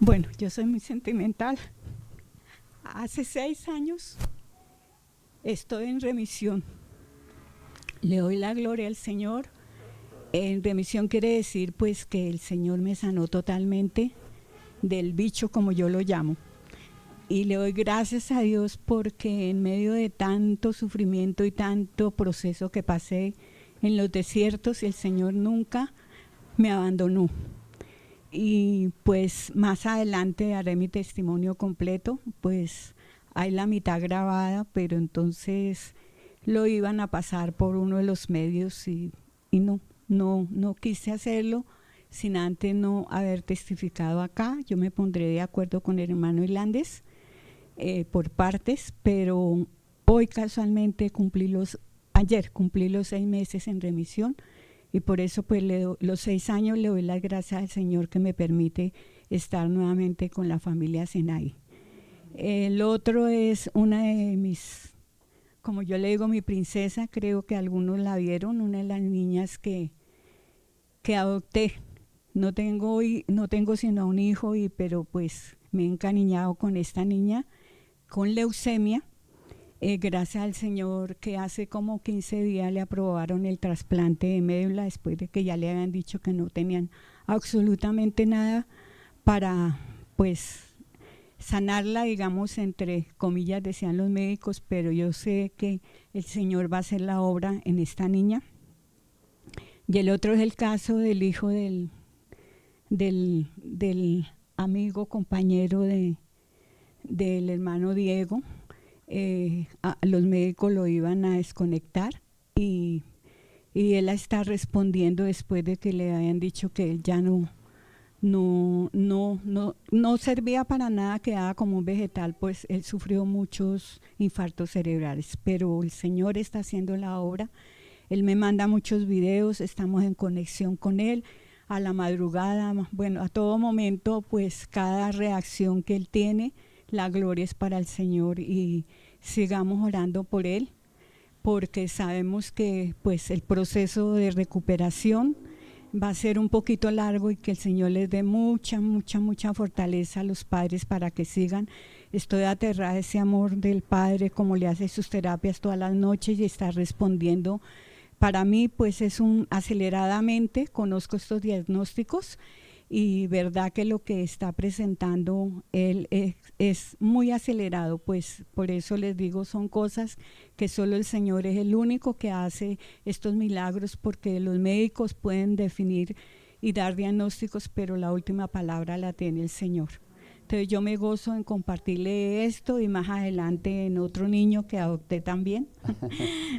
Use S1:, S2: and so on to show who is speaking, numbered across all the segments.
S1: Bueno, yo soy muy sentimental. Hace 6 años estoy en remisión. Le doy la gloria al Señor. En remisión quiere decir pues que el Señor me sanó totalmente del bicho, como yo lo llamo. Y le doy gracias a Dios porque en medio de tanto sufrimiento y tanto proceso que pasé en los desiertos, el Señor nunca me abandonó. Y pues más adelante haré mi testimonio completo, pues hay la mitad grabada, pero entonces lo iban a pasar por uno de los medios y no quise hacerlo sin antes no haber testificado acá. Yo me pondré de acuerdo con el hermano Irlandes por partes, pero hoy casualmente ayer cumplí los 6 meses en remisión. Y por eso pues los 6 años le doy las gracias al Señor que me permite estar nuevamente con la familia Senay. El otro es una de mis, como yo le digo, mi princesa, creo que algunos la vieron, una de las niñas que adopté. No tengo sino un hijo, pero pues me he encariñado con esta niña, con leucemia. Gracias al Señor que hace como 15 días le aprobaron el trasplante de médula después de que ya le habían dicho que no tenían absolutamente nada para pues sanarla, digamos, entre comillas decían los médicos, pero yo sé que el Señor va a hacer la obra en esta niña. Y el otro es el caso del hijo del amigo, compañero del hermano Diego. Los médicos lo iban a desconectar y él está respondiendo después de que le habían dicho que él ya no servía para nada, quedaba como un vegetal, pues él sufrió muchos infartos cerebrales, pero el Señor está haciendo la obra. Él me manda muchos videos, estamos en conexión con él a la madrugada, bueno, a todo momento, pues cada reacción que él tiene, la gloria es para el Señor y sigamos orando por él, porque sabemos que pues el proceso de recuperación va a ser un poquito largo y que el Señor les dé mucha fortaleza a los padres para que sigan. Estoy aterrada de ese amor del padre, como le hace sus terapias todas las noches y está respondiendo. Para mí pues es aceleradamente, conozco estos diagnósticos y verdad que lo que está presentando él es muy acelerado, pues por eso les digo, son cosas que solo el Señor es el único que hace estos milagros, porque los médicos pueden definir y dar diagnósticos, pero la última palabra la tiene el Señor. Entonces yo me gozo en compartirle esto y más adelante en otro niño que adopté también,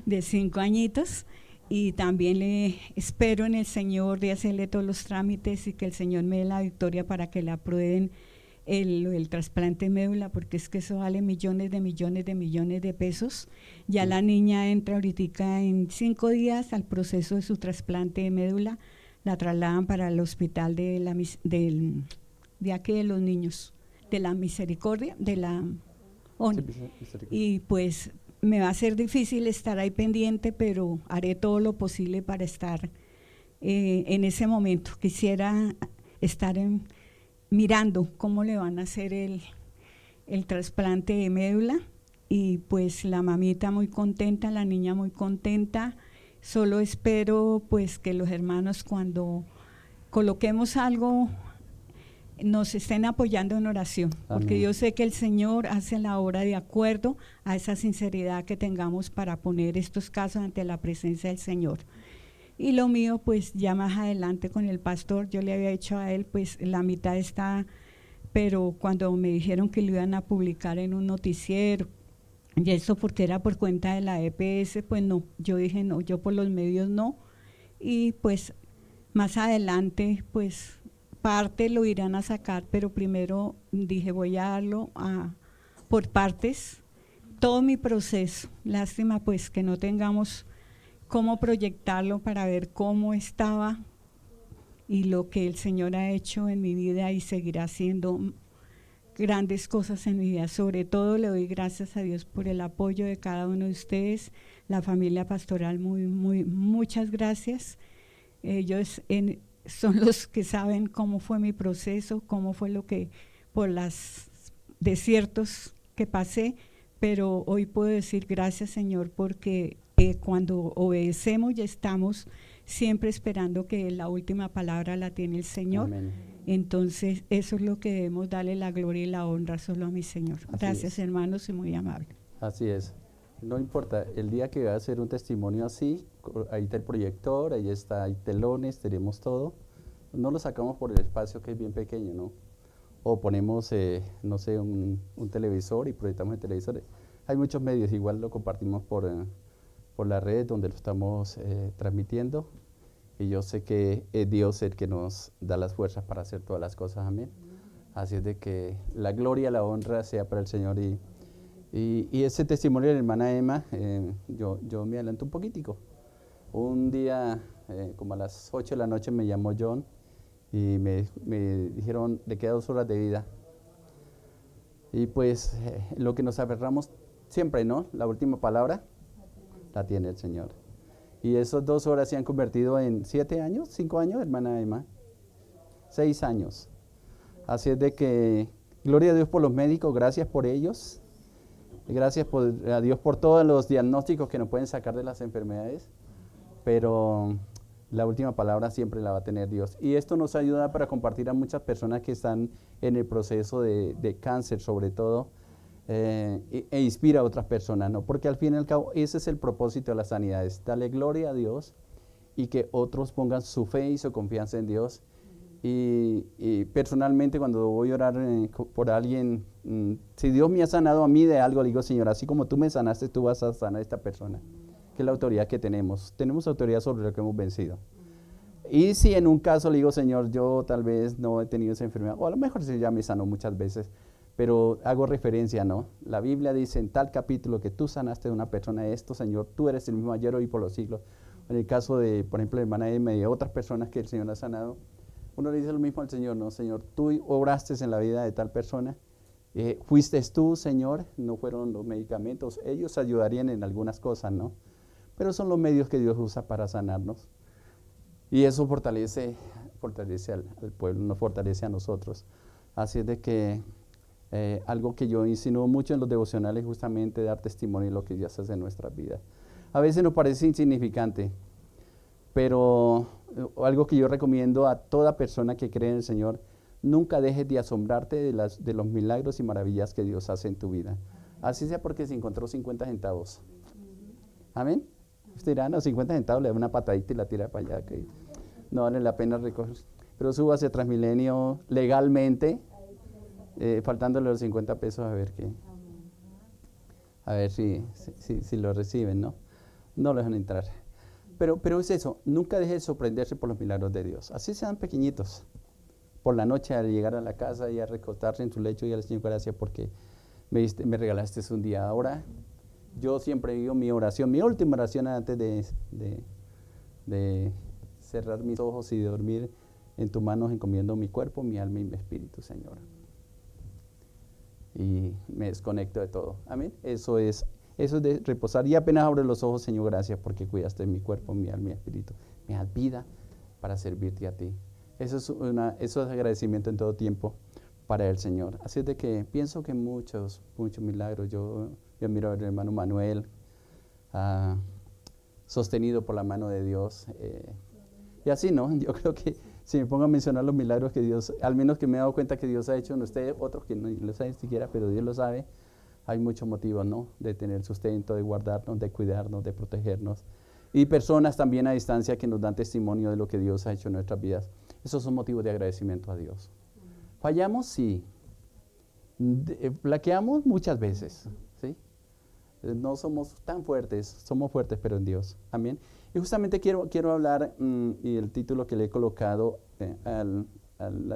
S1: de 5 añitos. Y también le espero en el Señor de hacerle todos los trámites y que el Señor me dé la victoria para que le aprueben el trasplante de médula, porque es que eso vale millones de pesos. Ya la niña entra ahorita en 5 días al proceso de su trasplante de médula, la trasladan para el hospital de aquí de los niños, de la Misericordia, de la ONI. Y pues me va a ser difícil estar ahí pendiente, pero haré todo lo posible para estar en ese momento. Quisiera estar mirando cómo le van a hacer el trasplante de médula y pues la mamita muy contenta, la niña muy contenta. Solo espero pues que los hermanos cuando coloquemos algo nos estén apoyando en oración, porque yo sé que el Señor hace la obra de acuerdo a esa sinceridad que tengamos para poner estos casos ante la presencia del Señor. Y lo mío, pues ya más adelante con el pastor, yo le había dicho a él, pues la mitad está, pero cuando me dijeron que lo iban a publicar en un noticiero, y eso porque era por cuenta de la EPS, pues no, yo dije no, yo por los medios no, y pues más adelante, pues parte lo irán a sacar, pero primero dije voy a darlo por partes, todo mi proceso. Lástima pues que no tengamos cómo proyectarlo para ver cómo estaba y lo que el Señor ha hecho en mi vida y seguirá haciendo grandes cosas en mi vida. Sobre todo le doy gracias a Dios por el apoyo de cada uno de ustedes, la familia pastoral, muchas gracias. Ellos son los que saben cómo fue mi proceso, cómo fue lo que por los desiertos que pasé, pero hoy puedo decir gracias, Señor, porque cuando obedecemos ya estamos siempre esperando que la última palabra la tiene el Señor.
S2: Amén.
S1: Entonces, eso es lo que debemos darle la gloria y la honra solo a mi Señor. Gracias, hermanos, y muy amable.
S2: Así es. No importa, el día que va a hacer un testimonio así, ahí está el proyector, ahí está, hay telones, tenemos todo. No lo sacamos por el espacio que es bien pequeño, ¿no? O ponemos, no sé, un televisor y proyectamos el televisor. Hay muchos medios, igual lo compartimos por la red donde lo estamos transmitiendo. Y yo sé que es Dios el que nos da las fuerzas para hacer todas las cosas, amén. Así es de que la gloria, la honra sea para el Señor. Y ese testimonio de la hermana Emma, yo me adelanto un poquitico. Un día, como a las 8 de la noche, me llamó John y me dijeron, le quedan 2 horas de vida. Y pues lo que nos aferramos siempre, ¿no? La última palabra la tiene el Señor. Y esas 2 horas se han convertido en 7 años, 5 años, hermana Emma. 6 años. Así es de que, gloria a Dios por los médicos, gracias por ellos. Gracias a Dios por todos los diagnósticos que nos pueden sacar de las enfermedades. Pero la última palabra siempre la va a tener Dios. Y esto nos ayuda para compartir a muchas personas que están en el proceso de cáncer, sobre todo, e inspira a otras personas, ¿no? Porque al fin y al cabo ese es el propósito de la sanidad, es darle gloria a Dios y que otros pongan su fe y su confianza en Dios. Y personalmente cuando voy a orar por alguien, si Dios me ha sanado a mí de algo, le digo, Señor, así como tú me sanaste, tú vas a sanar a esta persona, que es la autoridad que tenemos autoridad sobre lo que hemos vencido. Y si en un caso le digo, Señor, yo tal vez no he tenido esa enfermedad, o a lo mejor sí ya me sanó muchas veces, pero hago referencia, ¿no? La Biblia dice en tal capítulo que tú sanaste de una persona esto, Señor, tú eres el mismo ayer, hoy y por los siglos. En el caso de, por ejemplo, de hermana Emma y de otras personas que el Señor ha sanado, uno le dice lo mismo al Señor, ¿no? Señor, tú obraste en la vida de tal persona, fuiste tú, Señor, no fueron los medicamentos, ellos ayudarían en algunas cosas, ¿no? Pero son los medios que Dios usa para sanarnos. Y eso fortalece al pueblo, nos fortalece a nosotros. Así es de que algo que yo insinúo mucho en los devocionales es justamente dar testimonio de lo que Dios hace en nuestras vidas. A veces nos parece insignificante, pero algo que yo recomiendo a toda persona que cree en el Señor, nunca dejes de asombrarte de los milagros y maravillas que Dios hace en tu vida. Así sea porque se encontró 50 centavos. Amén. Usted dirá, no, 50 centavos, le da una patadita y la tira para allá, que no vale la pena recoger. Pero suba hacia Transmilenio legalmente, faltándole los 50 pesos, a ver si lo reciben, ¿no? No lo dejan entrar. Pero es eso, nunca deje de sorprenderse por los milagros de Dios. Así sean pequeñitos. Por la noche al llegar a la casa y a recostarse en su lecho y al Señor, gracias porque me regalaste un día. Ahora, yo siempre digo mi oración, mi última oración antes de cerrar mis ojos y de dormir: en tus manos encomiendo mi cuerpo, mi alma y mi espíritu, Señor. Y me desconecto de todo. Amén. Eso es de reposar. Y apenas abro los ojos, Señor, gracias porque cuidaste de mi cuerpo, mi alma y mi espíritu. Me das vida para servirte a ti. Eso es agradecimiento en todo tiempo para el Señor. Así es de que pienso que muchos milagros. Yo miro al hermano Manuel, sostenido por la mano de Dios. Y así, ¿no? Yo creo que si me pongo a mencionar los milagros que Dios, al menos que me he dado cuenta que Dios ha hecho en ustedes, otros que no lo saben siquiera, pero Dios lo sabe, hay muchos motivos, ¿no? De tener sustento, de guardarnos, de cuidarnos, de protegernos. Y personas también a distancia que nos dan testimonio de lo que Dios ha hecho en nuestras vidas. Esos son motivos de agradecimiento a Dios. Fallamos, sí. Flaqueamos muchas veces, ¿sí? No somos tan fuertes, somos fuertes pero en Dios. Amén. Y justamente quiero hablar, y el título que le he colocado al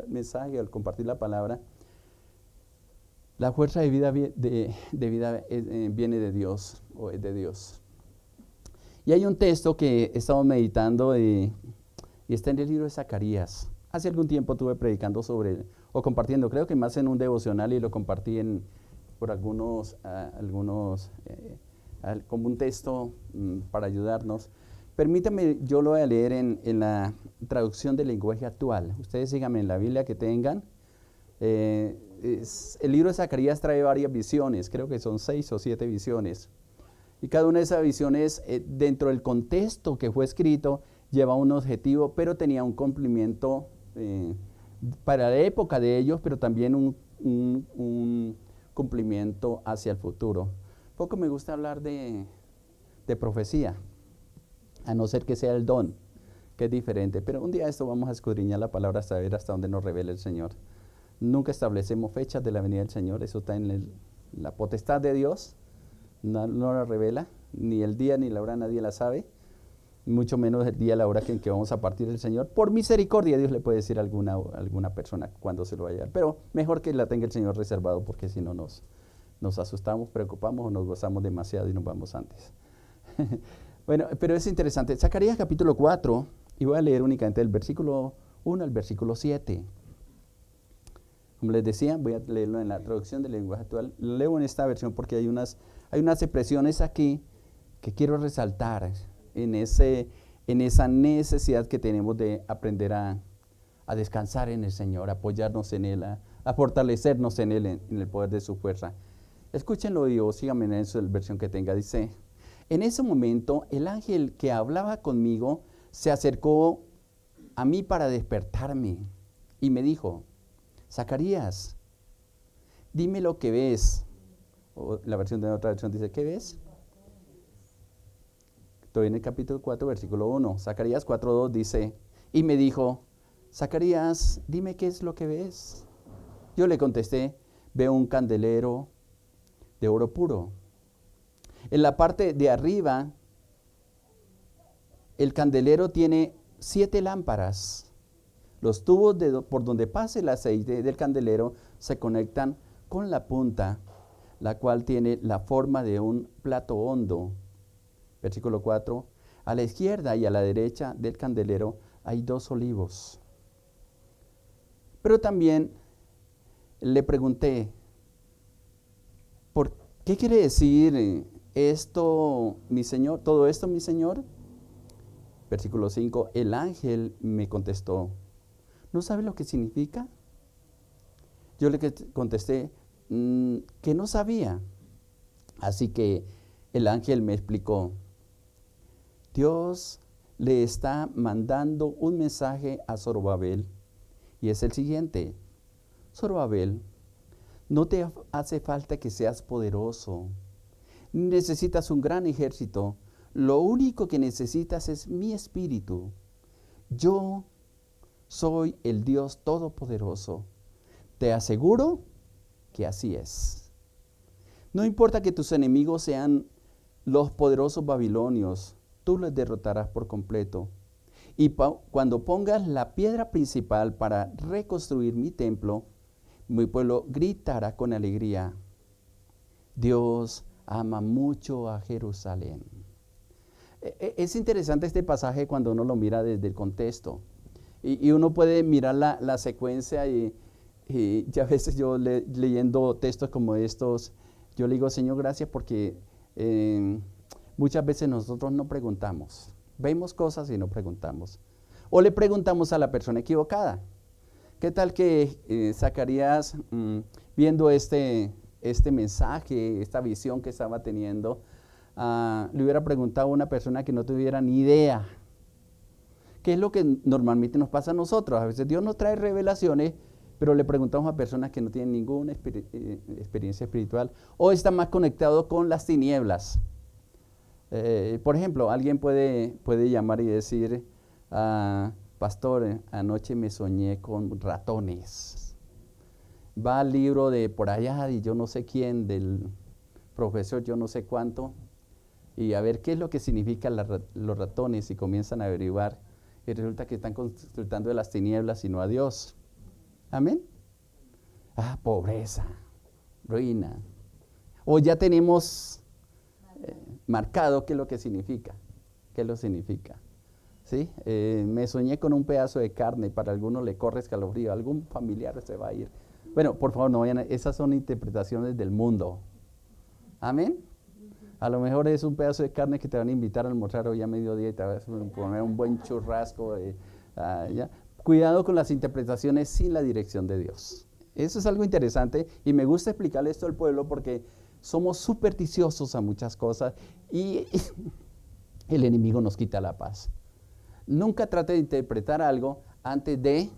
S2: mensaje, al compartir la palabra: la fuerza de vida, viene de Dios, o es de Dios. Y hay un texto que estamos meditando y está en el libro de Zacarías. Hace algún tiempo estuve predicando o compartiendo, creo que más en un devocional, y lo compartí por algunos como un texto para ayudarnos. Permítame, yo lo voy a leer en la traducción del lenguaje actual. Ustedes síganme en la Biblia que tengan. El libro de Zacarías trae varias visiones, creo que son 6 o 7 visiones. Y cada una de esas visiones, dentro del contexto que fue escrito, lleva un objetivo, pero tenía un cumplimiento para la época de ellos, pero también un cumplimiento hacia el futuro. Poco me gusta hablar de profecía, a no ser que sea el don, que es diferente. Pero un día esto vamos a escudriñar la palabra hasta ver hasta dónde nos revela el Señor. Nunca establecemos fechas de la venida del Señor, eso está en la potestad de Dios, no la revela, ni el día ni la hora nadie la sabe, mucho menos el día y la hora en que vamos a partir del Señor. Por misericordia Dios le puede decir a alguna persona cuando se lo vaya a dar, pero mejor que la tenga el Señor reservado, porque si no nos asustamos, preocupamos o nos gozamos demasiado y nos vamos antes. Bueno, pero es interesante. Zacarías capítulo 4, y voy a leer únicamente del versículo 1 al versículo 7. Como les decía, voy a leerlo en la traducción del lenguaje actual. Lo leo en esta versión porque hay unas expresiones aquí que quiero resaltar en esa necesidad que tenemos de aprender a descansar en el Señor, a apoyarnos en Él, a fortalecernos en Él, en el poder de su fuerza. Escúchenlo y síganme en esa versión que tenga. Dice: en ese momento el ángel que hablaba conmigo se acercó a mí para despertarme y me dijo: Zacarías, dime lo que ves. O la versión de otra versión dice: ¿qué ves? Estoy en el capítulo 4, versículo 1. Zacarías 4:2 dice: y me dijo: Zacarías, dime qué es lo que ves. Yo le contesté: veo un candelero de oro puro. En la parte de arriba, el candelero tiene 7 lámparas. Los tubos por donde pasa el aceite del candelero se conectan con la punta, la cual tiene la forma de un plato hondo. Versículo 4. A la izquierda y a la derecha del candelero hay 2 olivos. Pero también le pregunté: ¿por qué quiere decir esto, mi Señor? ¿Todo esto, mi Señor? Versículo 5. El ángel me contestó: ¿no sabe lo que significa? Yo le contesté que no sabía. Así que el ángel me explicó: Dios le está mandando un mensaje a Zorobabel, y es el siguiente: Zorobabel, no te hace falta que seas poderoso, necesitas un gran ejército, lo único que necesitas es mi espíritu. Yo soy el Dios Todopoderoso. Te aseguro que así es. No importa que tus enemigos sean los poderosos babilonios, tú los derrotarás por completo. Y cuando pongas la piedra principal para reconstruir mi templo, mi pueblo gritará con alegría: Dios ama mucho a Jerusalén. Es interesante este pasaje cuando uno lo mira desde el contexto. Y uno puede mirar la secuencia y a veces yo leyendo textos como estos, yo le digo: Señor, gracias, porque muchas veces nosotros no preguntamos. Vemos cosas y no preguntamos. O le preguntamos a la persona equivocada. ¿Qué tal que Zacarías, viendo este mensaje, esta visión que estaba teniendo, le hubiera preguntado a una persona que no tuviera ni idea? ¿Qué es lo que normalmente nos pasa a nosotros? A veces Dios nos trae revelaciones, pero le preguntamos a personas que no tienen ninguna experiencia espiritual o están más conectados con las tinieblas. Por ejemplo, alguien puede llamar y decir: pastor, anoche me soñé con ratones. Va al libro de por allá y yo no sé quién, del profesor yo no sé cuánto, y a ver qué es lo que significan los ratones, y comienzan a averiguar, y resulta que están consultando de las tinieblas y no a Dios. Amén. Pobreza, ruina. O ya tenemos marcado qué es lo que significa. ¿Qué lo significa? ¿Sí? Me soñé con un pedazo de carne, y para algunos le corre escalofrío, algún familiar se va a ir. Bueno, por favor, no vayan, esas son interpretaciones del mundo. Amén. A lo mejor es un pedazo de carne que te van a invitar a almorzar hoy a mediodía y te vas a poner un buen churrasco. ¿Ya? Cuidado con las interpretaciones sin la dirección de Dios. Eso es algo interesante y me gusta explicarle esto al pueblo porque somos supersticiosos a muchas cosas y el enemigo nos quita la paz. Nunca trate de interpretar algo antes de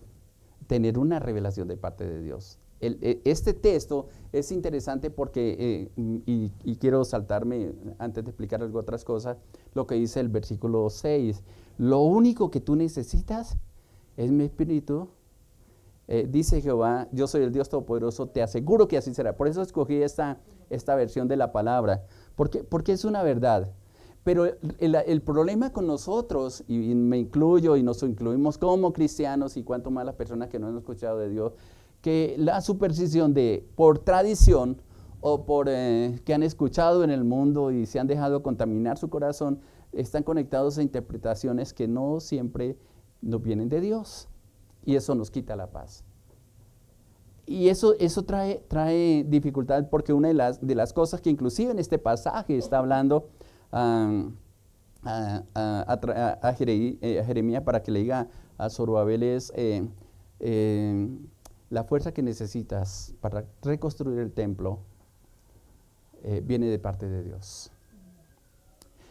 S2: tener una revelación de parte de Dios. Este texto es interesante porque, y quiero saltarme antes de explicar algo otras cosas, lo que dice el versículo 6. Lo único que tú necesitas es mi espíritu. Dice Jehová, yo soy el Dios Todopoderoso, te aseguro que así será. Por eso escogí esta versión de la palabra, porque es una verdad. Pero el problema con nosotros, y me incluyo y nos incluimos como cristianos y cuanto más las personas que no han escuchado de Dios, que la superstición de por tradición o por que han escuchado en el mundo y se han dejado contaminar su corazón, están conectados a interpretaciones que no siempre nos vienen de Dios. Y eso nos quita la paz. Y eso trae dificultad porque una de las cosas que inclusive en este pasaje está hablando a Jeremías para que le diga a Zorobabel es la fuerza que necesitas para reconstruir el templo viene de parte de Dios.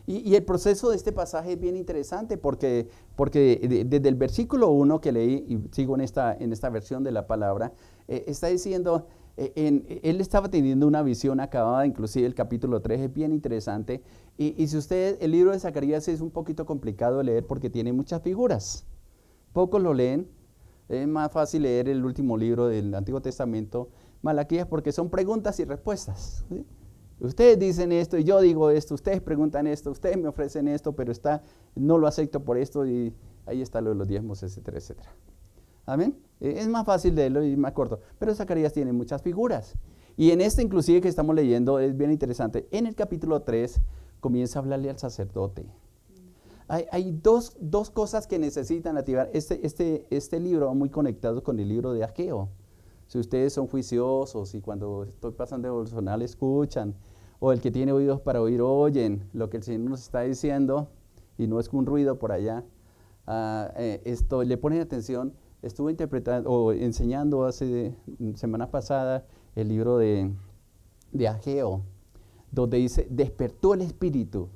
S2: Y el proceso de este pasaje es bien interesante porque desde el versículo 1 que leí, y sigo en esta versión de la palabra, está diciendo, él estaba teniendo una visión acabada, inclusive el capítulo 3 es bien interesante, y si usted, el libro de Zacarías es un poquito complicado de leer porque tiene muchas figuras, pocos lo leen, es más fácil leer el último libro del Antiguo Testamento, Malaquías, porque son preguntas y respuestas, ¿sí? Ustedes dicen esto y yo digo esto, ustedes preguntan esto, ustedes me ofrecen esto, pero no lo acepto por esto y ahí está lo de los diezmos, etcétera, etcétera. ¿Amén? Es más fácil leerlo y más corto, pero Zacarías tiene muchas figuras. Y en este inclusive que estamos leyendo es bien interesante. En el capítulo 3 comienza a hablarle al sacerdote. Hay dos cosas que necesitan activar. Este libro va muy conectado con el libro de Ageo. Si ustedes son juiciosos y cuando estoy pasando devocional escuchan, o el que tiene oídos para oír oyen lo que el Señor nos está diciendo, y no es un ruido por allá, le ponen atención. Estuve interpretando o enseñando hace semana pasada el libro de Ageo, donde dice, despertó el espíritu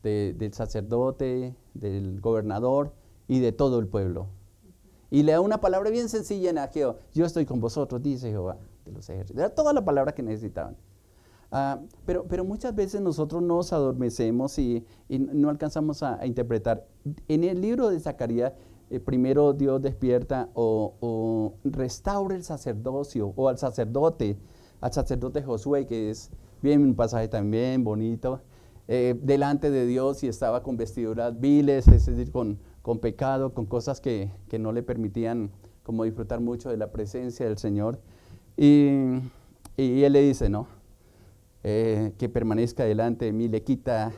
S2: del sacerdote, del gobernador y de todo el pueblo. Y le da una palabra bien sencilla en Ageo, yo estoy con vosotros, dice Jehová de los ejércitos. Era toda la palabra que necesitaban. Pero muchas veces nosotros nos adormecemos y no alcanzamos a interpretar. En el libro de Zacarías, primero Dios despierta o restaura el sacerdocio, o al sacerdote Josué, que es bien un pasaje también bonito, delante de Dios y estaba con vestiduras viles, es decir, con pecado, con cosas que no le permitían como disfrutar mucho de la presencia del Señor. Y él le dice, ¿no? Que permanezca delante de mí, le quita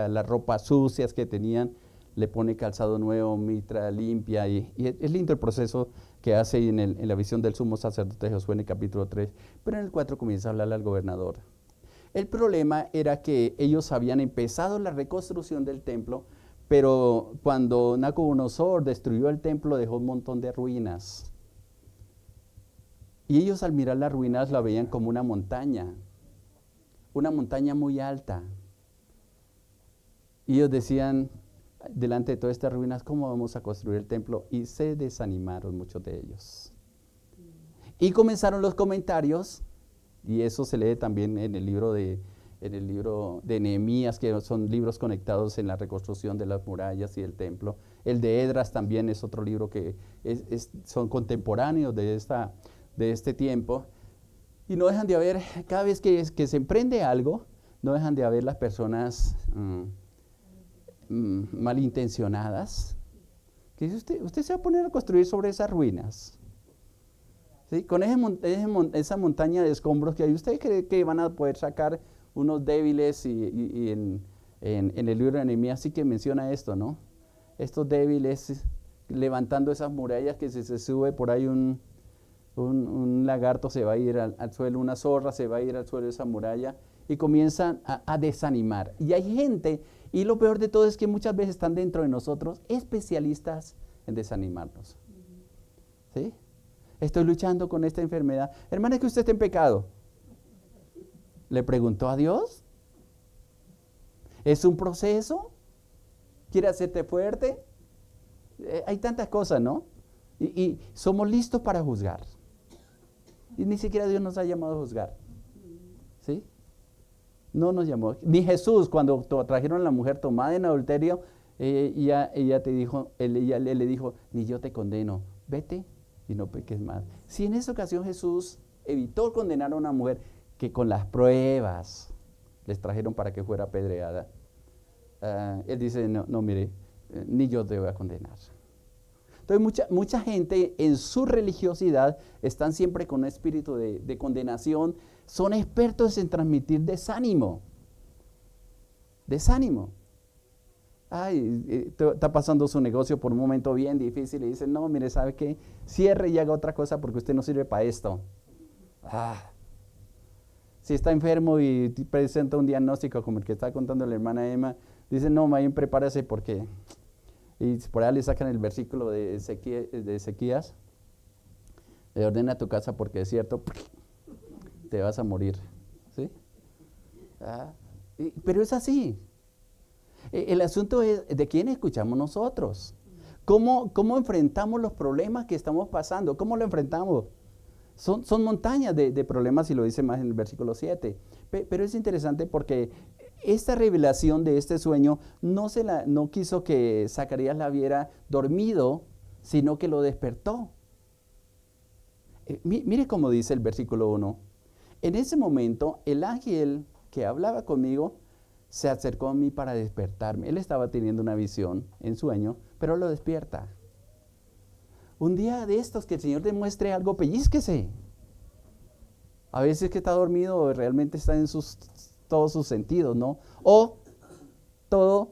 S2: las ropas sucias que tenían, le pone calzado nuevo, mitra limpia, y es lindo el proceso que hace en la visión del sumo sacerdote Josué en el capítulo 3, pero en el 4 comienza a hablarle al gobernador. El problema era que ellos habían empezado la reconstrucción del templo, pero cuando Nabucodonosor destruyó el templo dejó un montón de ruinas. Y ellos al mirar las ruinas la veían como una montaña muy alta. Y ellos decían, delante de todas estas ruinas, ¿cómo vamos a construir el templo? Y se desanimaron muchos de ellos. Y comenzaron los comentarios, y eso se lee también en el libro de Nehemías, que son libros conectados en la reconstrucción de las murallas y el templo. El de Esdras también es otro libro que son contemporáneos de este tiempo. Y no dejan de haber, cada vez que se emprende algo, no dejan de haber las personas malintencionadas, que dice, usted se va a poner a construir sobre esas ruinas. ¿Sí? Con esa montaña de escombros que hay, ¿usted cree que van a poder sacar unos débiles? Y en el libro de Nehemías sí que menciona esto, ¿no? Estos débiles levantando esas murallas, que si se sube por ahí un lagarto se va a ir al suelo, una zorra se va a ir al suelo de esa muralla, y comienzan a desanimar. Y hay gente, y lo peor de todo es que muchas veces están dentro de nosotros especialistas en desanimarnos. ¿Sí? Estoy luchando con esta enfermedad. Hermana, ¿es que usted está en pecado? ¿Le preguntó a Dios? ¿Es un proceso? ¿Quiere hacerte fuerte? Hay tantas cosas, ¿no? Y somos listos para juzgar. Y ni siquiera Dios nos ha llamado a juzgar. ¿Sí? No nos llamó. Ni Jesús, cuando trajeron a la mujer tomada en adulterio, ella le dijo, ni yo te condeno, vete y no peques más. Si en esa ocasión Jesús evitó condenar a una mujer que con las pruebas les trajeron para que fuera apedreada, él dice, no, mire, ni yo te voy a condenar. Entonces mucha gente en su religiosidad están siempre con un espíritu de condenación, son expertos en transmitir desánimo. Ay, está pasando su negocio por un momento bien difícil y dicen, no, mire, ¿sabe qué? Cierre y haga otra cosa porque usted no sirve para esto. Si está enfermo y presenta un diagnóstico como el que está contando la hermana Emma, dice, no, más bien prepárese porque... Y por ahí le sacan el versículo de Ezequías, le ordena a tu casa porque es cierto, te vas a morir. ¿Sí? Pero es así. El asunto es de quién escuchamos nosotros. ¿Cómo enfrentamos los problemas que estamos pasando? ¿Cómo lo enfrentamos? Son montañas de problemas, y lo dice más en el versículo 7. Pero es interesante porque esta revelación de este sueño no quiso que Zacarías la viera dormido, sino que lo despertó. Mire cómo dice el versículo 1. En ese momento, el ángel que hablaba conmigo se acercó a mí para despertarme. Él estaba teniendo una visión en sueño, pero lo despierta. Un día de estos que el Señor demuestre algo, pellízquese. A veces que está dormido realmente está en todos sus sentidos, ¿no? O todos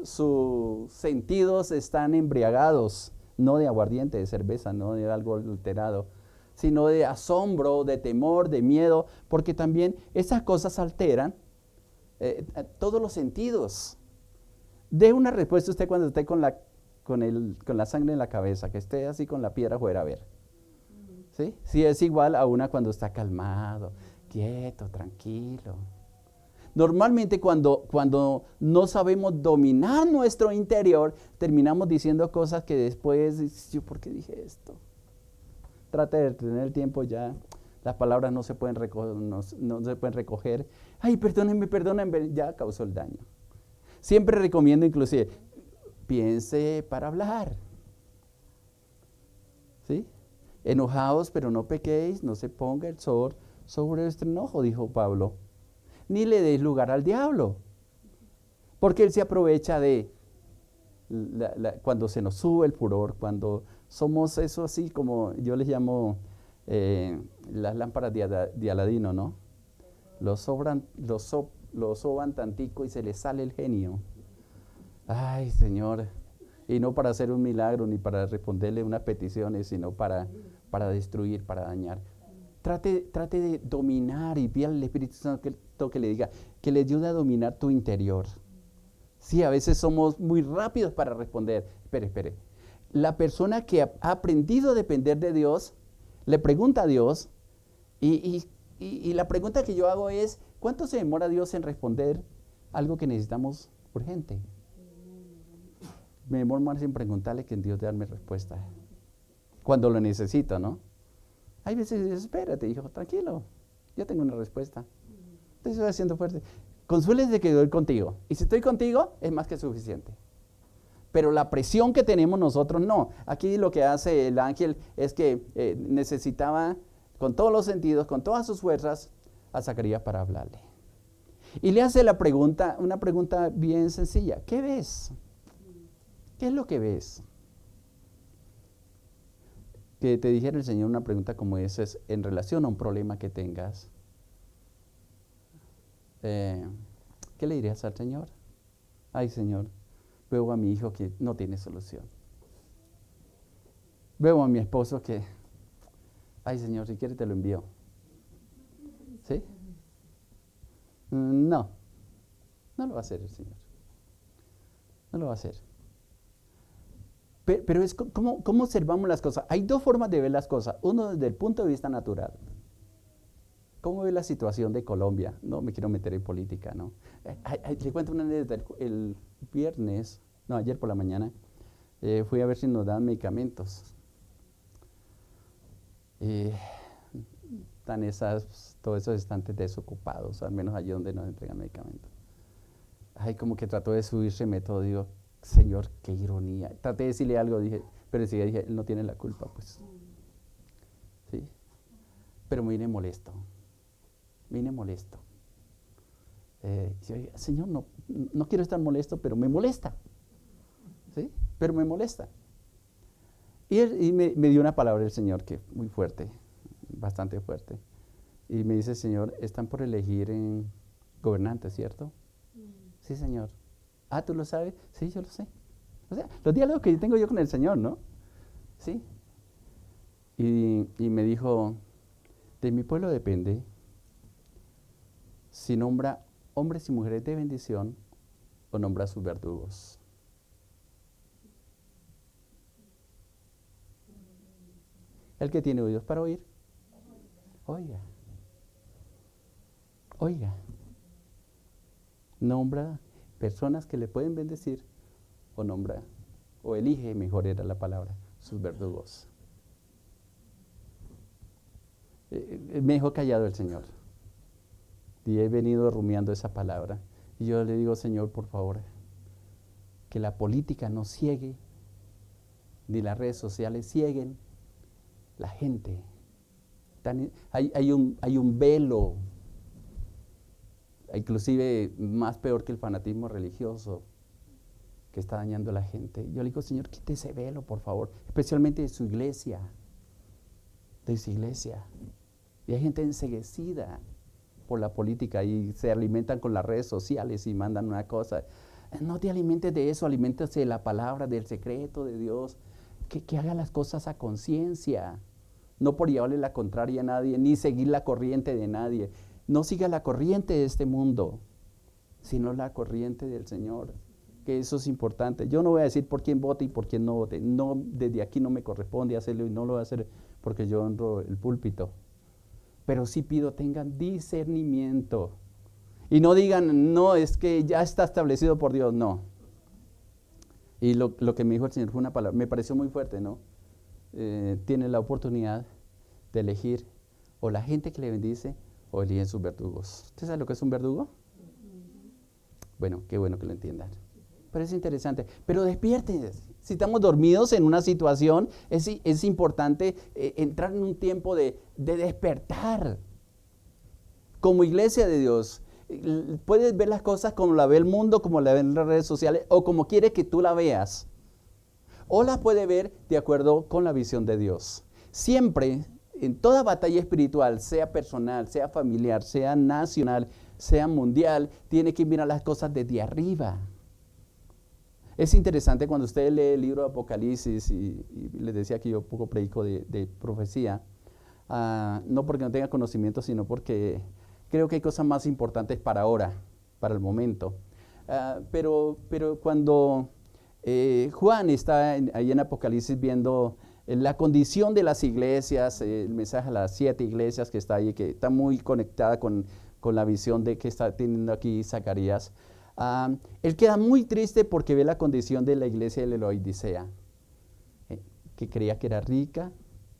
S2: sus sentidos están embriagados, no de aguardiente, de cerveza, no de algo adulterado, sino de asombro, de temor, de miedo, porque también esas cosas alteran todos los sentidos. Dé una respuesta usted cuando esté con la sangre en la cabeza, que esté así con la piedra fuera a ver. ¿Sí? Sí, es igual a una cuando está calmado, quieto, tranquilo. Normalmente cuando no sabemos dominar nuestro interior, terminamos diciendo cosas que después, ¿yo por qué dije esto? Trate de tener el tiempo ya. Las palabras no se pueden recoger. Ay, perdónenme, ya causó el daño. Siempre recomiendo inclusive, piense para hablar. ¿Sí? Enojaos, pero no pequéis, no se ponga el sol sobre vuestro enojo, dijo Pablo. Ni le deis lugar al diablo, porque él se aprovecha de cuando se nos sube el furor, cuando somos eso así como yo les llamo las lámparas de Aladino, ¿no? Lo soban tantico y se les sale el genio. Ay, Señor, y no para hacer un milagro ni para responderle unas peticiones, sino para destruir, para dañar. Trate de dominar y pídale al Espíritu Santo que le diga, que le ayude a dominar tu interior. Sí, a veces somos muy rápidos para responder. Espere. La persona que ha aprendido a depender de Dios, le pregunta a Dios, y la pregunta que yo hago es, ¿cuánto se demora Dios en responder algo que necesitamos urgente? Me demoro más en preguntarle que en Dios darme respuesta. Cuando lo necesito, ¿no? Hay veces, espérate, hijo, tranquilo, yo tengo una respuesta. Te estoy haciendo fuerte. Consueles de que doy contigo. Y si estoy contigo, es más que suficiente. Pero la presión que tenemos nosotros, no. Aquí lo que hace el ángel es que necesitaba, con todos los sentidos, con todas sus fuerzas, a Zacarías para hablarle. Y le hace una pregunta bien sencilla. ¿Qué ves? ¿Qué es lo que ves? Que te dijera el Señor una pregunta como esa es en relación a un problema que tengas. ¿Qué le dirías al Señor? Ay, Señor, veo a mi hijo que no tiene solución. Veo a mi esposo que, ay, Señor, si quieres te lo envío. ¿Sí? No lo va a hacer el Señor. No lo va a hacer. Pero es cómo observamos las cosas. Hay dos formas de ver las cosas. Uno desde el punto de vista natural. ¿Cómo ve la situación de Colombia? No me quiero meter en política, ¿no? Le cuento una anécdota. El viernes, no, ayer por la mañana, fui a ver si nos dan medicamentos. Están todos esos estantes desocupados, al menos allí donde nos entregan medicamentos. Ay, como que trató de subirse todo, digo, Señor, qué ironía. Traté de decirle algo, pero enseguida dije, él no tiene la culpa, pues. ¿Sí? Pero me vine molesto. Yo dije, Señor, no quiero estar molesto, pero me molesta. ¿Sí? Pero me molesta. Y me dio una palabra el Señor que muy fuerte, bastante fuerte. Y me dice, Señor, están por elegir en gobernantes, ¿cierto? Sí, Señor. Ah, ¿tú lo sabes? Sí, yo lo sé. O sea, los diálogos que tengo yo con el Señor, ¿no? Sí. Y me dijo, de mi pueblo depende si nombra hombres y mujeres de bendición o nombra a sus verdugos. El que tiene oídos para oír, oiga. Nombra personas que le pueden bendecir o nombra, o elige, mejor era la palabra, sus verdugos. Me dejó callado el Señor. Y he venido rumiando esa palabra. Y yo le digo, Señor, por favor, que la política no ciegue, ni las redes sociales cieguen la gente. Hay un velo, inclusive más peor que el fanatismo religioso, que está dañando a la gente. Yo le digo, Señor, quite ese velo, por favor, especialmente de su iglesia. Y hay gente enceguecida por la política y se alimentan con las redes sociales y mandan una cosa. No te alimentes de eso, aliméntase de la palabra, del secreto de Dios, que haga las cosas a conciencia, no por llevarle la contraria a nadie, ni seguir la corriente de nadie. No siga la corriente de este mundo, sino la corriente del Señor, que eso es importante. Yo no voy a decir por quién vote y por quién no vote. No, desde aquí no me corresponde hacerlo y no lo voy a hacer porque yo honro el púlpito. Pero sí pido tengan discernimiento. Y no digan, no, es que ya está establecido por Dios, no. Y lo que me dijo el Señor fue una palabra, me pareció muy fuerte, ¿no? Tiene la oportunidad de elegir o la gente que le bendice o eligen sus verdugos. ¿Usted sabe lo que es un verdugo? Bueno, qué bueno que lo entiendan. Pero es interesante. Pero despierten. Si estamos dormidos en una situación, es importante entrar en un tiempo de despertar. Como iglesia de Dios, puedes ver las cosas como la ve el mundo, como la ven las redes sociales, o como quiere que tú la veas. O la puede ver de acuerdo con la visión de Dios. Siempre, en toda batalla espiritual, sea personal, sea familiar, sea nacional, sea mundial, tiene que mirar las cosas desde arriba. Es interesante cuando usted lee el libro de Apocalipsis, y les decía que yo poco predico de profecía, no porque no tenga conocimiento, sino porque creo que hay cosas más importantes para ahora, para el momento. Pero cuando Juan está ahí en Apocalipsis viendo la condición de las iglesias, el mensaje a las 7 iglesias que está ahí, que está muy conectada con la visión de que está teniendo aquí Zacarías, él queda muy triste porque ve la condición de la iglesia de la Odisea, que creía que era rica,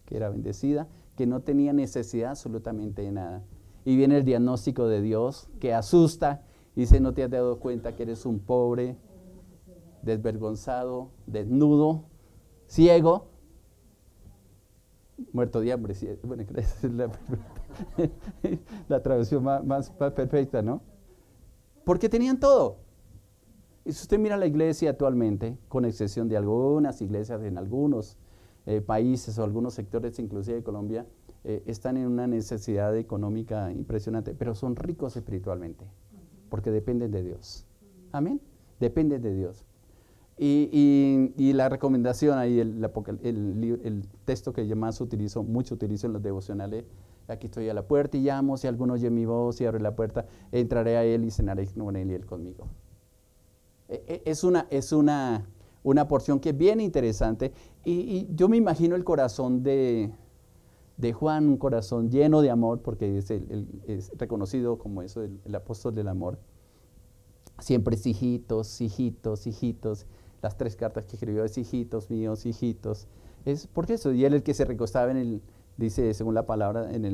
S2: que era bendecida, que no tenía necesidad absolutamente de nada. Y viene el diagnóstico de Dios que asusta y dice, ¿no te has dado cuenta que eres un pobre, desvergonzado, desnudo, ciego, muerto de hambre? Bueno, es la traducción más perfecta, ¿no? Porque tenían todo. Y si usted mira la iglesia actualmente, con excepción de algunas iglesias en algunos países o algunos sectores, inclusive de Colombia, están en una necesidad económica impresionante, pero son ricos espiritualmente, porque dependen de Dios. Amén. Dependen de Dios. Y la recomendación ahí, el texto que yo más mucho utilizo en los devocionales: aquí estoy a la puerta y llamo, si alguno oye mi voz y abre la puerta, entraré a él y cenaré con él y él conmigo. Es una una porción que es bien interesante. Y yo me imagino el corazón de Juan, un corazón lleno de amor, porque es reconocido como eso, el apóstol del amor. Siempre es hijitos, hijitos, hijitos. Las 3 cartas que escribió es hijitos míos, hijitos. Es porque eso, y él el que se recostaba dice según la palabra, en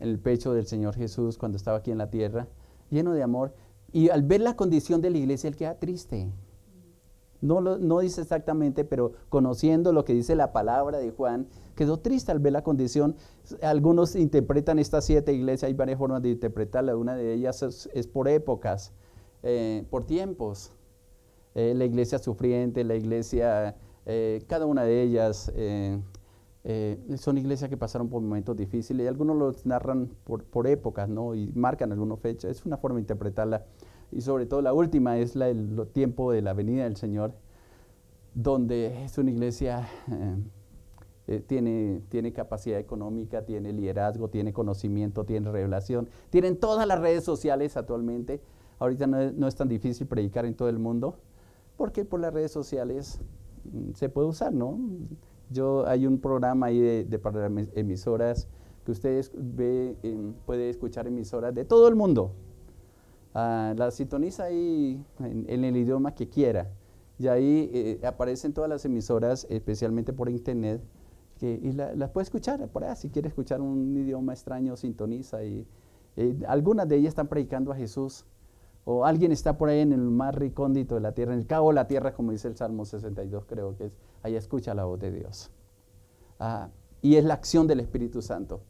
S2: el pecho del Señor Jesús cuando estaba aquí en la tierra, lleno de amor. Y al ver la condición de la iglesia, él queda triste. No dice exactamente, pero conociendo lo que dice la palabra de Juan, quedó triste al ver la condición. Algunos interpretan estas 7 iglesias, hay varias formas de interpretarla. Una de ellas es por épocas, por tiempos. La iglesia sufriente, la iglesia, cada una de ellas son iglesias que pasaron por momentos difíciles, y algunos los narran por épocas, ¿no? Y marcan algunas fechas. Es una forma de interpretarla. Y sobre todo la última es el tiempo de la venida del Señor, donde es una iglesia, tiene capacidad económica, tiene liderazgo, tiene conocimiento, tiene revelación, tienen todas las redes sociales actualmente. Ahorita no es tan difícil predicar en todo el mundo, porque por las redes sociales se puede usar, ¿no? Hay un programa ahí para emisoras que ustedes puede escuchar emisoras de todo el mundo. La sintoniza ahí en el idioma que quiera, y ahí aparecen todas las emisoras, especialmente por internet, y las puede escuchar por ahí. Si quiere escuchar un idioma extraño, sintoniza, y algunas de ellas están predicando a Jesús, o alguien está por ahí en el más recóndito de la tierra, en el cabo de la tierra, como dice el Salmo 62, creo que es, ahí escucha la voz de Dios. Y es la acción del Espíritu Santo,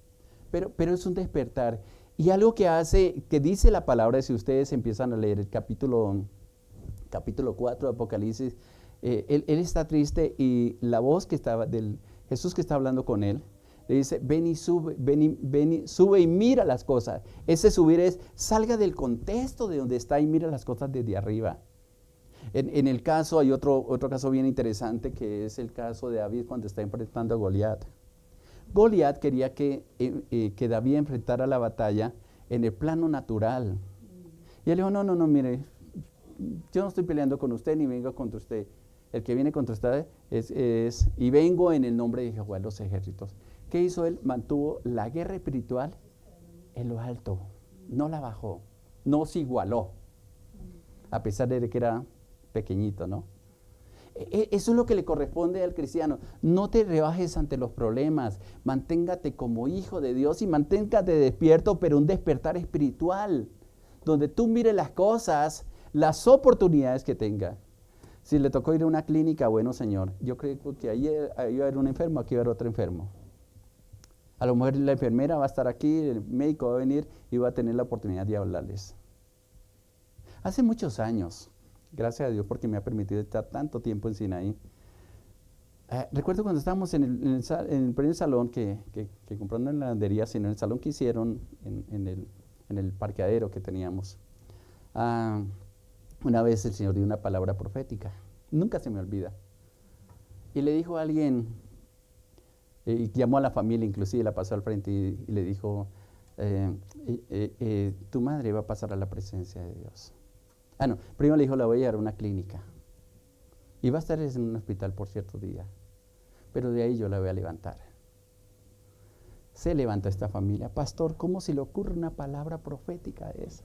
S2: pero es un despertar. Y algo que dice la palabra, si ustedes empiezan a leer el capítulo 4 de Apocalipsis, él está triste, y la voz que estaba Jesús que está hablando con él, le dice, ven y sube y mira las cosas. Ese subir salga del contexto de donde está y mira las cosas desde arriba. En el caso, hay otro caso bien interesante, que es el caso de David cuando está enfrentando a Goliat. Goliat quería que David enfrentara la batalla en el plano natural. Y él dijo, no, mire, yo no estoy peleando con usted ni vengo contra usted. El que viene contra usted y vengo en el nombre de Jehová de los ejércitos. ¿Qué hizo él? Mantuvo la guerra espiritual en lo alto, no la bajó, no se igualó, a pesar de que era pequeñito, ¿no? Eso es lo que le corresponde al cristiano. No te rebajes ante los problemas, manténgate como hijo de Dios y manténgate despierto, pero un despertar espiritual, donde tú mires las cosas, las oportunidades que tenga. Si le tocó ir a una clínica, bueno, Señor, yo creo que ahí iba a haber un enfermo, aquí iba a haber otro enfermo. A lo mejor la enfermera va a estar aquí, el médico va a venir y va a tener la oportunidad de hablarles. Hace muchos años, gracias a Dios porque me ha permitido estar tanto tiempo en Sinaí. Recuerdo cuando estábamos en el primer salón que compraron en la lavandería, sino en el salón que hicieron en el parqueadero que teníamos. Una vez el Señor dio una palabra profética, nunca se me olvida. Y le dijo a alguien, y llamó a la familia, inclusive la pasó al frente y le dijo, tu madre va a pasar a la presencia de Dios. No, primero le dijo, la voy a llevar a una clínica. Y va a estar en un hospital por cierto día. Pero de ahí yo la voy a levantar. Se levanta esta familia. Pastor, ¿cómo se le ocurre una palabra profética esa?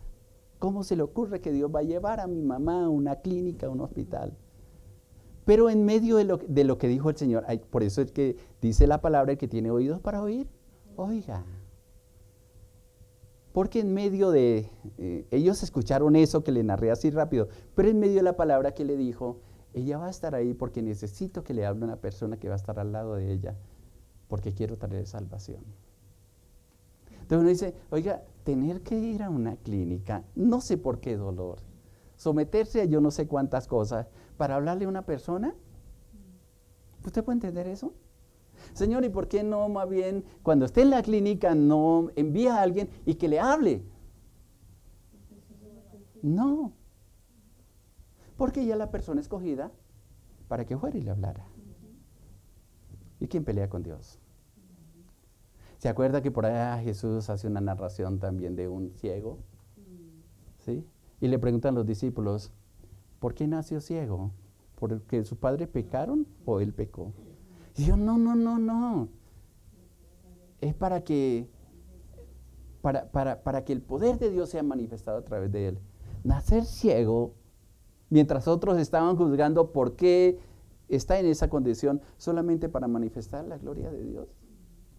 S2: ¿Cómo se le ocurre que Dios va a llevar a mi mamá a una clínica, a un hospital? Pero en medio de lo que dijo el Señor, por eso es que dice la palabra, el que tiene oídos para oír, oiga. Porque en medio de, ellos escucharon eso que le narré así rápido, pero en medio de la palabra que le dijo, ella va a estar ahí porque necesito que le hable a una persona que va a estar al lado de ella, porque quiero traer salvación. Entonces uno dice, oiga, tener que ir a una clínica, no sé por qué dolor, someterse a yo no sé cuántas cosas para hablarle a una persona. ¿Usted puede entender eso? Señor, ¿y por qué no más bien cuando esté en la clínica no envía a alguien y que le hable? No, porque ya la persona escogida para que fuera y le hablara. ¿Y quién pelea con Dios? ¿Se acuerda que por allá Jesús hace una narración también de un ciego? ¿Sí? Y le preguntan los discípulos, ¿por qué nació ciego? ¿Porque sus padres pecaron o él pecó? Y yo, no. Es para que el poder de Dios sea manifestado a través de él. Nacer ciego, mientras otros estaban juzgando por qué está en esa condición, solamente para manifestar la gloria de Dios.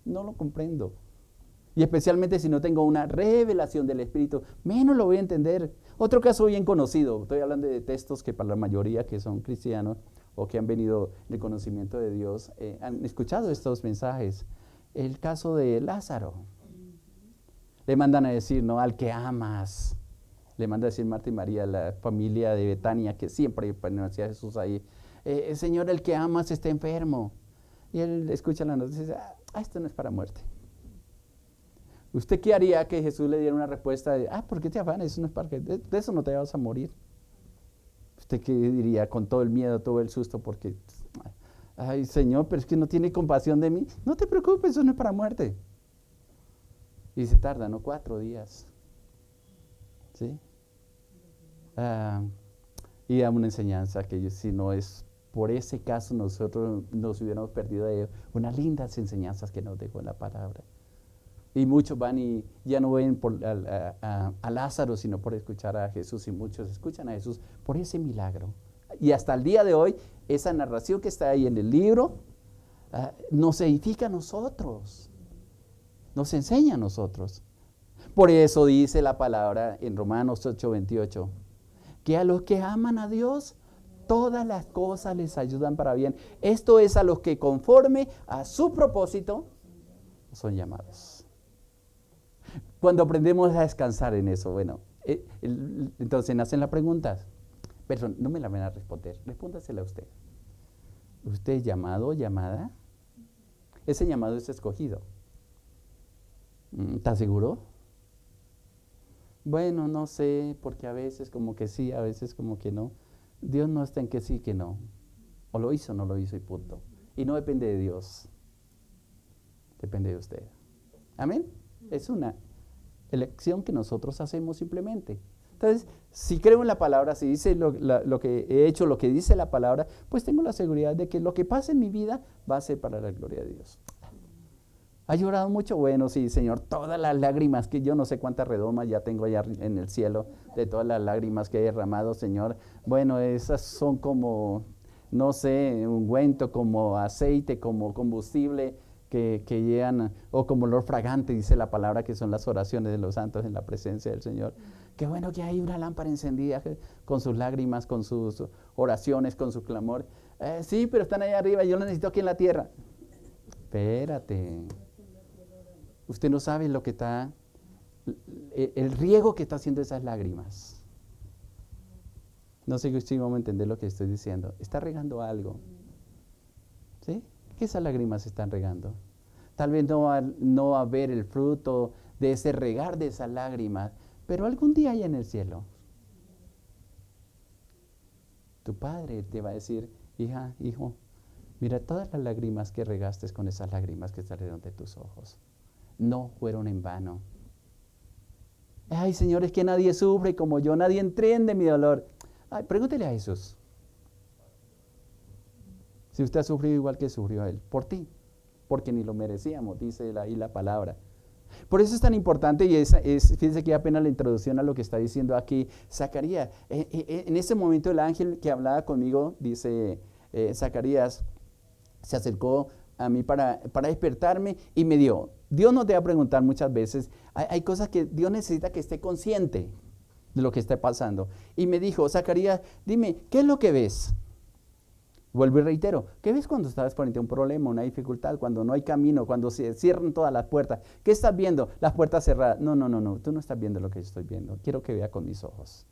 S2: No lo comprendo. Y especialmente si no tengo una revelación del Espíritu, menos lo voy a entender. Otro caso bien conocido, estoy hablando de textos que para la mayoría que son cristianos o que han venido en el conocimiento de Dios, han escuchado estos mensajes. El caso de Lázaro. Le mandan a decir, ¿no? Al que amas. Le manda a decir Marta y María, la familia de Betania, que siempre permanecía Jesús ahí. Señor, el que amas está enfermo. Y él escucha la noticia y dice, esto no es para muerte. ¿Usted qué haría que Jesús le diera una respuesta de, ¿por qué te afanas? Eso no es para que, de eso no te vas a morir? ¿Usted qué diría con todo el miedo, todo el susto? Porque, ay Señor, pero es que no tiene compasión de mí. No te preocupes, eso no es para muerte. Y se tarda, ¿no? 4 días. ¿Sí? Y da una enseñanza que si no es por ese caso nosotros nos hubiéramos perdido de unas lindas enseñanzas que nos dejó en la palabra. Y muchos van y ya no ven a Lázaro, sino por escuchar a Jesús. Y muchos escuchan a Jesús por ese milagro. Y hasta el día de hoy, esa narración que está ahí en el libro, nos edifica a nosotros. Nos enseña a nosotros. Por eso dice la palabra en Romanos 8:28, que a los que aman a Dios, todas las cosas les ayudan para bien. Esto es a los que conforme a su propósito son llamados. Cuando aprendemos a descansar en eso, bueno, entonces nacen las preguntas. Pero no me la van a responder, respóndasela a usted. ¿Usted es llamado o llamada? Ese llamado es escogido. ¿Está seguro? Bueno, no sé, porque a veces como que sí, a veces como que no. Dios no está en que sí, que no. O lo hizo o no lo hizo y punto. Y no depende de Dios. Depende de usted. Amén. Es una elección que nosotros hacemos simplemente. Entonces, si creo en la palabra, si dice lo que he hecho, lo que dice la palabra, pues tengo la seguridad de que lo que pase en mi vida va a ser para la gloria de Dios. ¿Ha llorado mucho? Bueno, sí, Señor, todas las lágrimas, que yo no sé cuántas redomas ya tengo allá en el cielo, de todas las lágrimas que he derramado, Señor. Bueno, esas son como, no sé, ungüento, como aceite, como combustible, que llegan, o como olor fragante, dice la palabra, que son las oraciones de los santos en la presencia del Señor. Qué bueno que hay una lámpara encendida con sus lágrimas, con sus oraciones, con su clamor. Sí, pero están allá arriba, yo lo necesito aquí en la tierra. Espérate. Usted no sabe lo que está, el riego que está haciendo esas lágrimas. No sé si vamos a entender lo que estoy diciendo. Está regando algo. ¿Sí? ¿Qué esas lágrimas están regando? Tal vez no va a ver el fruto de ese regar de esas lágrimas, pero algún día allá en el cielo, tu padre te va a decir, hija, hijo, mira todas las lágrimas que regaste con esas lágrimas que salieron de tus ojos. No fueron en vano. Ay, Señor, es que nadie sufre como yo, nadie entiende mi dolor. Ay, pregúntele a Jesús. Si usted ha sufrido igual que sufrió Él, por ti, porque ni lo merecíamos, dice ahí la palabra. Por eso es tan importante, y fíjense que apenas la introducción a lo que está diciendo aquí Zacarías. En ese momento el ángel que hablaba conmigo, dice Zacarías, se acercó a mí para despertarme y me dio. Dios nos debe preguntar muchas veces, hay cosas que Dios necesita que esté consciente de lo que está pasando. Y me dijo, Zacarías, dime, ¿qué es lo que ves? Vuelvo y reitero, ¿qué ves cuando estás frente a un problema, una dificultad, cuando no hay camino, cuando se cierran todas las puertas? ¿Qué estás viendo? Las puertas cerradas. No, tú no estás viendo lo que yo estoy viendo. Quiero que vea con mis ojos.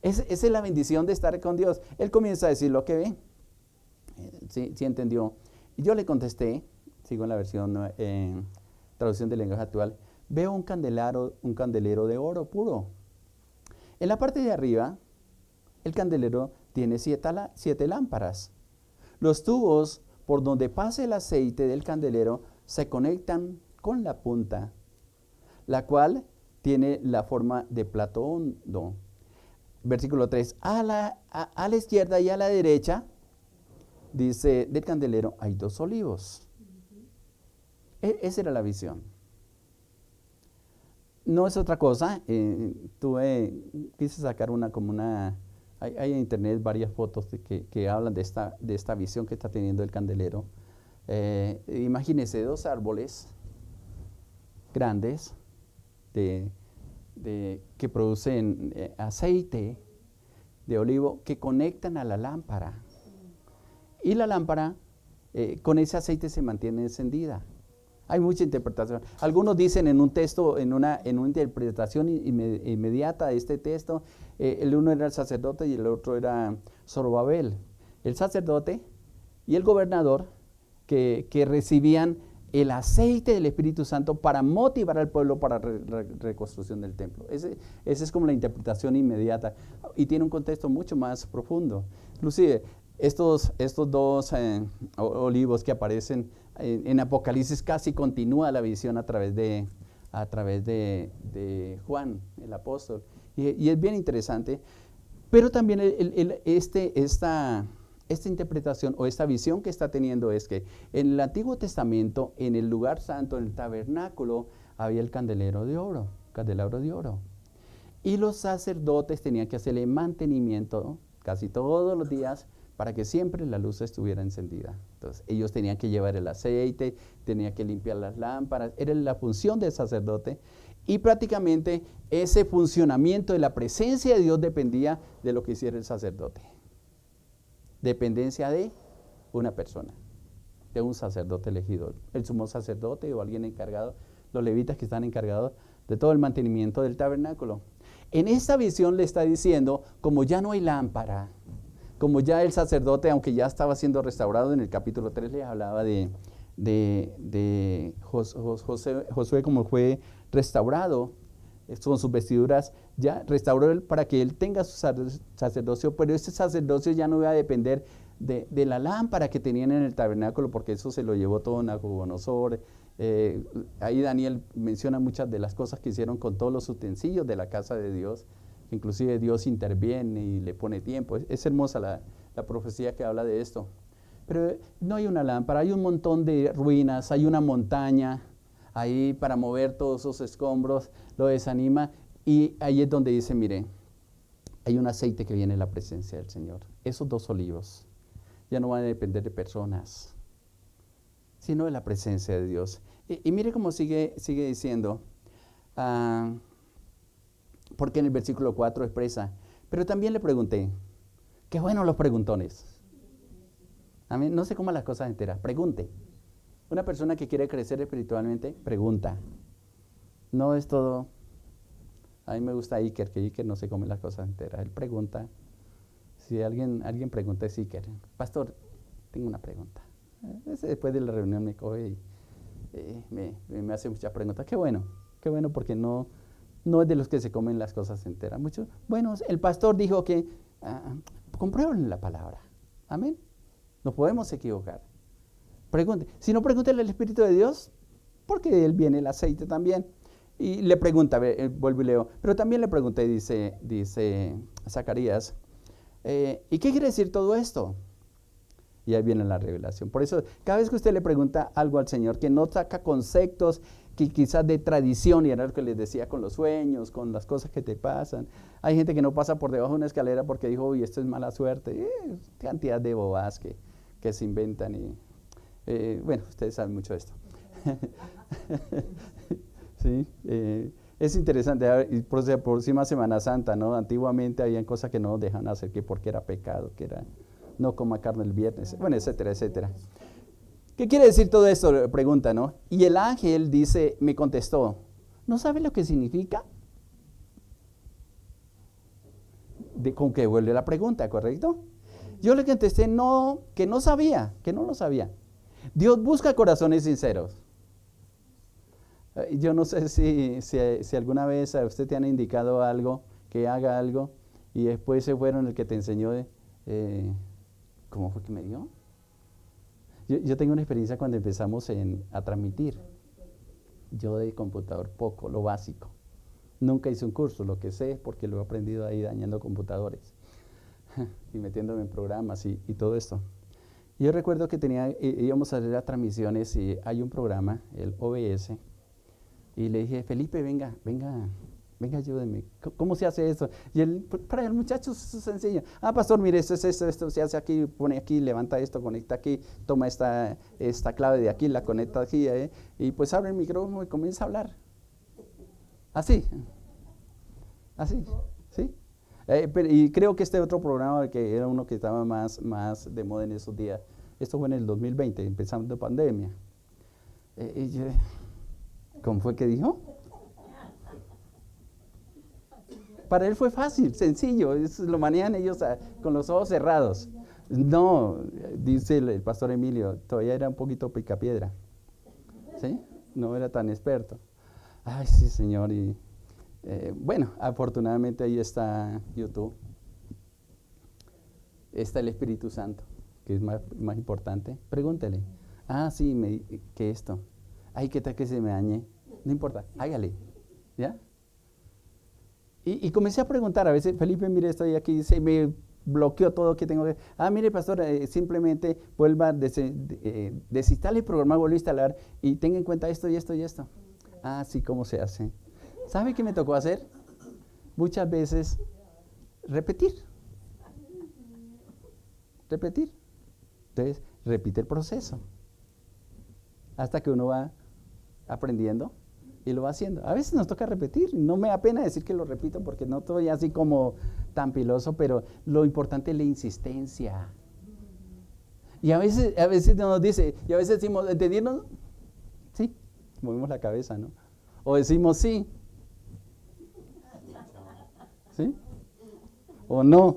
S2: Esa es la bendición de estar con Dios. Él comienza a decir lo que ve. Sí entendió. Y yo le contesté, sigo en la versión, traducción del lenguaje actual, veo un candelero de oro puro. En la parte de arriba, el candelero tiene 7 lámparas. Los tubos por donde pasa el aceite del candelero se conectan con la punta, la cual tiene la forma de plato hondo. versículo 3, a la izquierda y a la derecha, dice, del candelero hay 2 olivos. Esa era la visión. No es otra cosa. Quise sacar hay en internet varias fotos que hablan de esta visión que está teniendo el candelero. Imagínense 2 árboles grandes que producen aceite de olivo que conectan a la lámpara. Y la lámpara con ese aceite se mantiene encendida. Hay mucha interpretación. Algunos dicen en un texto, en una interpretación inmediata de este texto, el uno era el sacerdote y el otro era Zorobabel. El sacerdote y el gobernador que recibían el aceite del Espíritu Santo para motivar al pueblo para la reconstrucción del templo. Esa es como la interpretación inmediata y tiene un contexto mucho más profundo. Inclusive, estos 2 olivos que aparecen en Apocalipsis casi continúa la visión a través de Juan, el apóstol. Y es bien interesante. Pero también esta interpretación o esta visión que está teniendo es que en el Antiguo Testamento, en el lugar santo, en el tabernáculo, había el candelero de oro. Y los sacerdotes tenían que hacerle mantenimiento casi todos los días para que siempre la luz estuviera encendida. Entonces, ellos tenían que llevar el aceite, tenían que limpiar las lámparas, era la función del sacerdote, y prácticamente ese funcionamiento de la presencia de Dios dependía de lo que hiciera el sacerdote. Dependencia de una persona, de un sacerdote elegido, el sumo sacerdote o alguien encargado, los levitas que están encargados de todo el mantenimiento del tabernáculo. En esta visión le está diciendo, como ya no hay lámpara, como ya el sacerdote, aunque ya estaba siendo restaurado, en el capítulo 3 le hablaba de Josué como fue restaurado con sus vestiduras, ya restauró él para que él tenga su sacerdocio, pero ese sacerdocio ya no iba a depender de la lámpara que tenían en el tabernáculo, porque eso se lo llevó todo Nabucodonosor. Ahí Daniel menciona muchas de las cosas que hicieron con todos los utensilios de la casa de Dios. Inclusive Dios interviene y le pone tiempo. Es hermosa la profecía que habla de esto. Pero no hay una lámpara, hay un montón de ruinas, hay una montaña ahí para mover todos esos escombros, lo desanima. Y ahí es donde dice, mire, hay un aceite que viene en la presencia del Señor. Esos 2 olivos ya no van a depender de personas, sino de la presencia de Dios. Y mire cómo sigue diciendo, porque en el versículo 4 expresa, pero también le pregunté, qué bueno los preguntones. A mí no se coma las cosas enteras, pregunte. Una persona que quiere crecer espiritualmente, pregunta. No es todo. A mí me gusta Iker, que Iker no se come las cosas enteras, él pregunta. Si alguien pregunta, es Iker, pastor, tengo una pregunta. Después de la reunión me coge y me hace muchas preguntas. Qué bueno porque no es de los que se comen las cosas enteras. Bueno, el pastor dijo que comprueben la palabra. Amén. No podemos equivocar. Pregunte. Si no, pregúntele al Espíritu de Dios, porque de él viene el aceite también. Y le pregunta, vuelvo y leo, pero también le pregunté, dice Zacarías, ¿y qué quiere decir todo esto? Y ahí viene la revelación. Por eso, cada vez que usted le pregunta algo al Señor, que no saca conceptos que quizás de tradición, y era lo que les decía con los sueños, con las cosas que te pasan. Hay gente que no pasa por debajo de una escalera porque dijo, uy, esto es mala suerte. Cantidad de bobas que se inventan. Bueno, ustedes saben mucho de esto. ¿Sí? Es interesante, y por próxima Semana Santa, ¿no? Antiguamente habían cosas que no nos dejan hacer, que porque era pecado, que era no coma carne el viernes, bueno, etcétera, etcétera. ¿Qué quiere decir todo esto? Pregunta, ¿no? Y el ángel me contestó, ¿no sabe lo que significa? Con que vuelve la pregunta, ¿correcto? Yo le contesté, no, que no lo sabía. Dios busca corazones sinceros. Yo no sé si alguna vez a usted te han indicado algo, que haga algo, y después se fueron el que te enseñó, ¿cómo fue que me dio? Yo tengo una experiencia cuando empezamos a transmitir. Yo de computador poco, lo básico. Nunca hice un curso, lo que sé, porque lo he aprendido ahí dañando computadores y metiéndome en programas y todo esto. Yo recuerdo que íbamos a hacer las transmisiones y hay un programa, el OBS, y le dije, Felipe, venga, ayúdeme. ¿Cómo se hace eso? Y para el muchacho eso es sencillo. Pastor, mire, esto se hace aquí, pone aquí, levanta esto, conecta aquí, toma esta clave de aquí, la conecta aquí, y pues abre el micrófono y comienza a hablar. Así, ¿sí? Y creo que este otro programa, que era uno que estaba más de moda en esos días, esto fue en el 2020, empezando pandemia. ¿Cómo fue que dijo? Para él fue fácil, sencillo, lo manejan ellos con los ojos cerrados. No, dice el pastor Emilio, todavía era un poquito picapiedra, ¿sí? No era tan experto. Ay, sí, Señor, y bueno, afortunadamente ahí está YouTube, está el Espíritu Santo, que es más importante. Pregúntele, sí, ¿qué esto? Ay, ¿qué tal que se me dañe? No importa, hágale, ¿ya? Y comencé a preguntar, a veces, Felipe, mire, estoy aquí, se me bloqueó todo que tengo que... mire, pastor, simplemente vuelva, desinstale el programa, vuelva a instalar y tenga en cuenta esto y esto y esto. Sí, ¿cómo se hace? ¿Sabe qué me tocó hacer? Muchas veces repetir. Entonces, repite el proceso hasta que uno va aprendiendo y lo va haciendo. A veces nos toca repetir, no me da pena decir que lo repito porque no estoy así como tan piloso, pero lo importante es la insistencia. Y a veces nos dice, y a veces decimos, ¿entendieron? Sí, movemos la cabeza, ¿no? O decimos sí. ¿Sí? O no.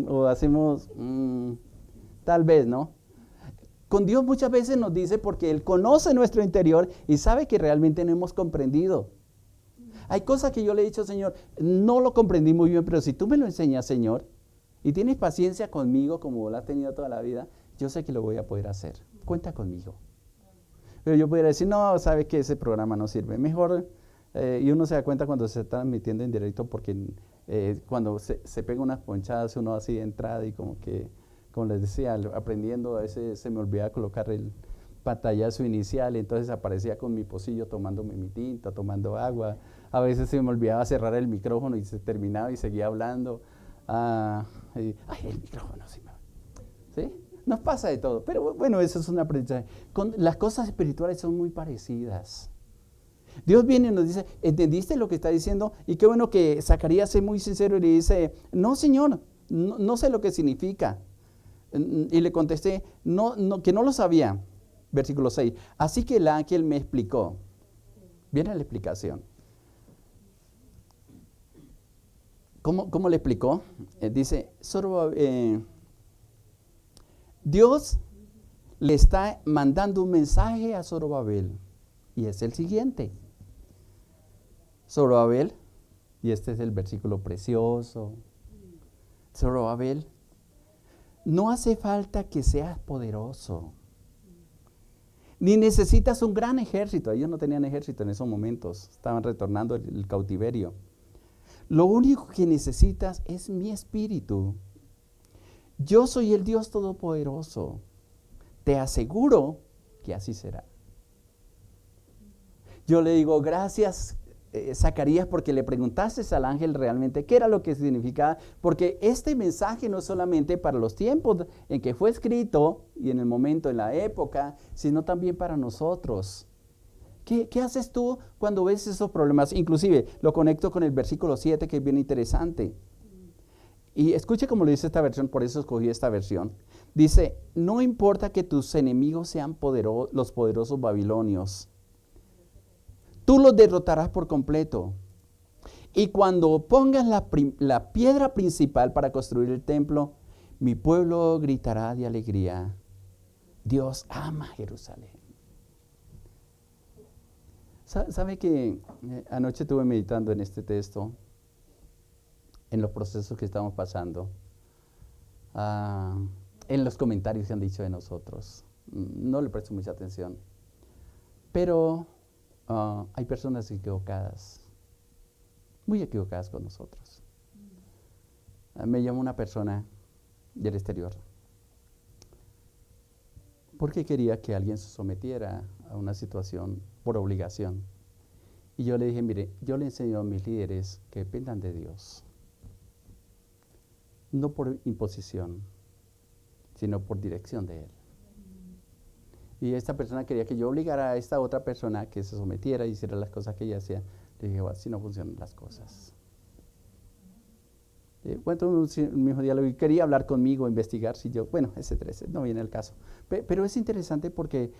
S2: O hacemos tal vez, ¿no? Con Dios muchas veces nos dice porque Él conoce nuestro interior y sabe que realmente no hemos comprendido. Hay cosas que yo le he dicho, Señor, no lo comprendí muy bien, pero si tú me lo enseñas, Señor, y tienes paciencia conmigo como lo has tenido toda la vida, yo sé que lo voy a poder hacer. Cuenta conmigo. Pero yo pudiera decir, no, sabe que ese programa no sirve. Mejor, y uno se da cuenta cuando se está transmitiendo en directo porque cuando se pega unas ponchadas uno así de entrada y como que, como les decía, aprendiendo a veces se me olvidaba colocar el pantallazo inicial, entonces aparecía con mi pocillo tomándome mi tinta, tomando agua. A veces se me olvidaba cerrar el micrófono y se terminaba y seguía hablando. El micrófono, ¿sí? Nos pasa de todo, pero bueno, eso es un aprendizaje. Las cosas espirituales son muy parecidas. Dios viene y nos dice, ¿entendiste lo que está diciendo? Y qué bueno que Zacarías es muy sincero y le dice, no, Señor, no sé lo que significa. Y le contesté, que no lo sabía. Versículo 6. Así que el ángel me explicó. Viene la explicación. ¿Cómo le explicó? Dice, Dios le está mandando un mensaje a Zorobabel. Y es el siguiente. Zorobabel, y este es el versículo precioso. Zorobabel, no hace falta que seas poderoso. Ni necesitas un gran ejército. Ellos no tenían ejército en esos momentos. Estaban retornando el cautiverio. Lo único que necesitas es mi espíritu. Yo soy el Dios Todopoderoso. Te aseguro que así será. Yo le digo, gracias, Zacarías, porque le preguntaste al ángel realmente qué era lo que significaba, porque este mensaje no es solamente para los tiempos en que fue escrito y en el momento, en la época, sino también para nosotros. ¿Qué haces tú cuando ves esos problemas? Inclusive lo conecto con el versículo 7, que es bien interesante. Y escuche cómo lo dice esta versión, por eso escogí esta versión. Dice, no importa que tus enemigos sean los poderosos babilonios, tú los derrotarás por completo. Y cuando pongas la piedra principal para construir el templo, mi pueblo gritará de alegría. Dios ama Jerusalén. ¿Sabe que anoche estuve meditando en este texto, en los procesos que estamos pasando, en los comentarios que han dicho de nosotros? No le presto mucha atención. Pero hay personas equivocadas, muy equivocadas con nosotros. Me llamó una persona del exterior porque quería que alguien se sometiera a una situación por obligación. Y yo le dije, mire, yo le enseño a mis líderes que dependan de Dios, no por imposición, sino por dirección de Él. Y esta persona quería que yo obligara a esta otra persona que se sometiera y hiciera las cosas que ella hacía. Le dije, así no funcionan las cosas. Bueno, el mismo diálogo, y quería hablar conmigo, investigar si yo, bueno, etcétera, no viene el caso. Pero es interesante porque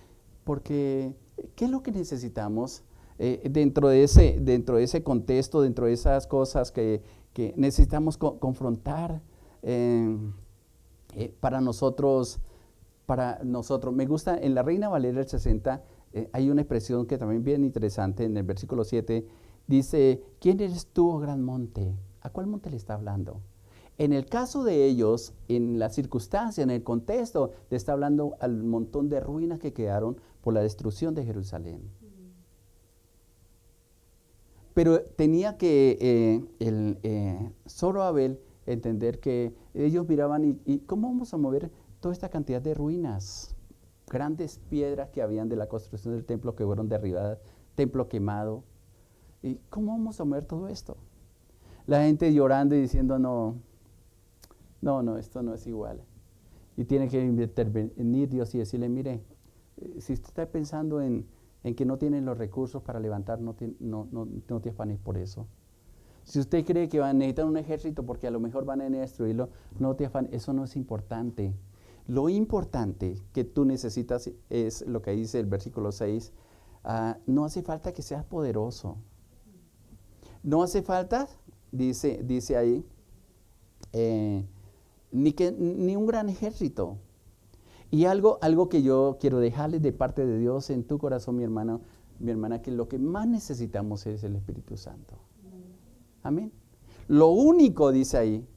S2: ¿qué es lo que necesitamos dentro de ese contexto, dentro de esas cosas que necesitamos confrontar para nosotros? Me gusta, en la Reina Valera del 60, hay una expresión que también bien interesante en el versículo 7, dice, ¿quién eres tú, oh gran monte? ¿A cuál monte le está hablando? En el caso de ellos, en la circunstancia, en el contexto, le está hablando al montón de ruinas que quedaron por la destrucción de Jerusalén. Pero tenía que Zorobabel entender que ellos miraban y ¿cómo vamos a mover toda esta cantidad de ruinas? Grandes piedras que habían de la construcción del templo que fueron derribadas, templo quemado. ¿Y cómo vamos a mover todo esto? La gente llorando y diciendo, no, esto no es igual. Y tiene que intervenir Dios y decirle, mire, si usted está pensando en que no tienen los recursos para levantar, no te afanes por eso. Si usted cree que necesitan un ejército porque a lo mejor van a destruirlo, no te afanes, eso no es importante. Lo importante que tú necesitas es lo que dice el versículo 6, no hace falta que seas poderoso. No hace falta, dice ahí, ni un gran ejército. Y algo que yo quiero dejarles de parte de Dios en tu corazón, mi hermana, que lo que más necesitamos es el Espíritu Santo. Amén. Lo único, dice ahí,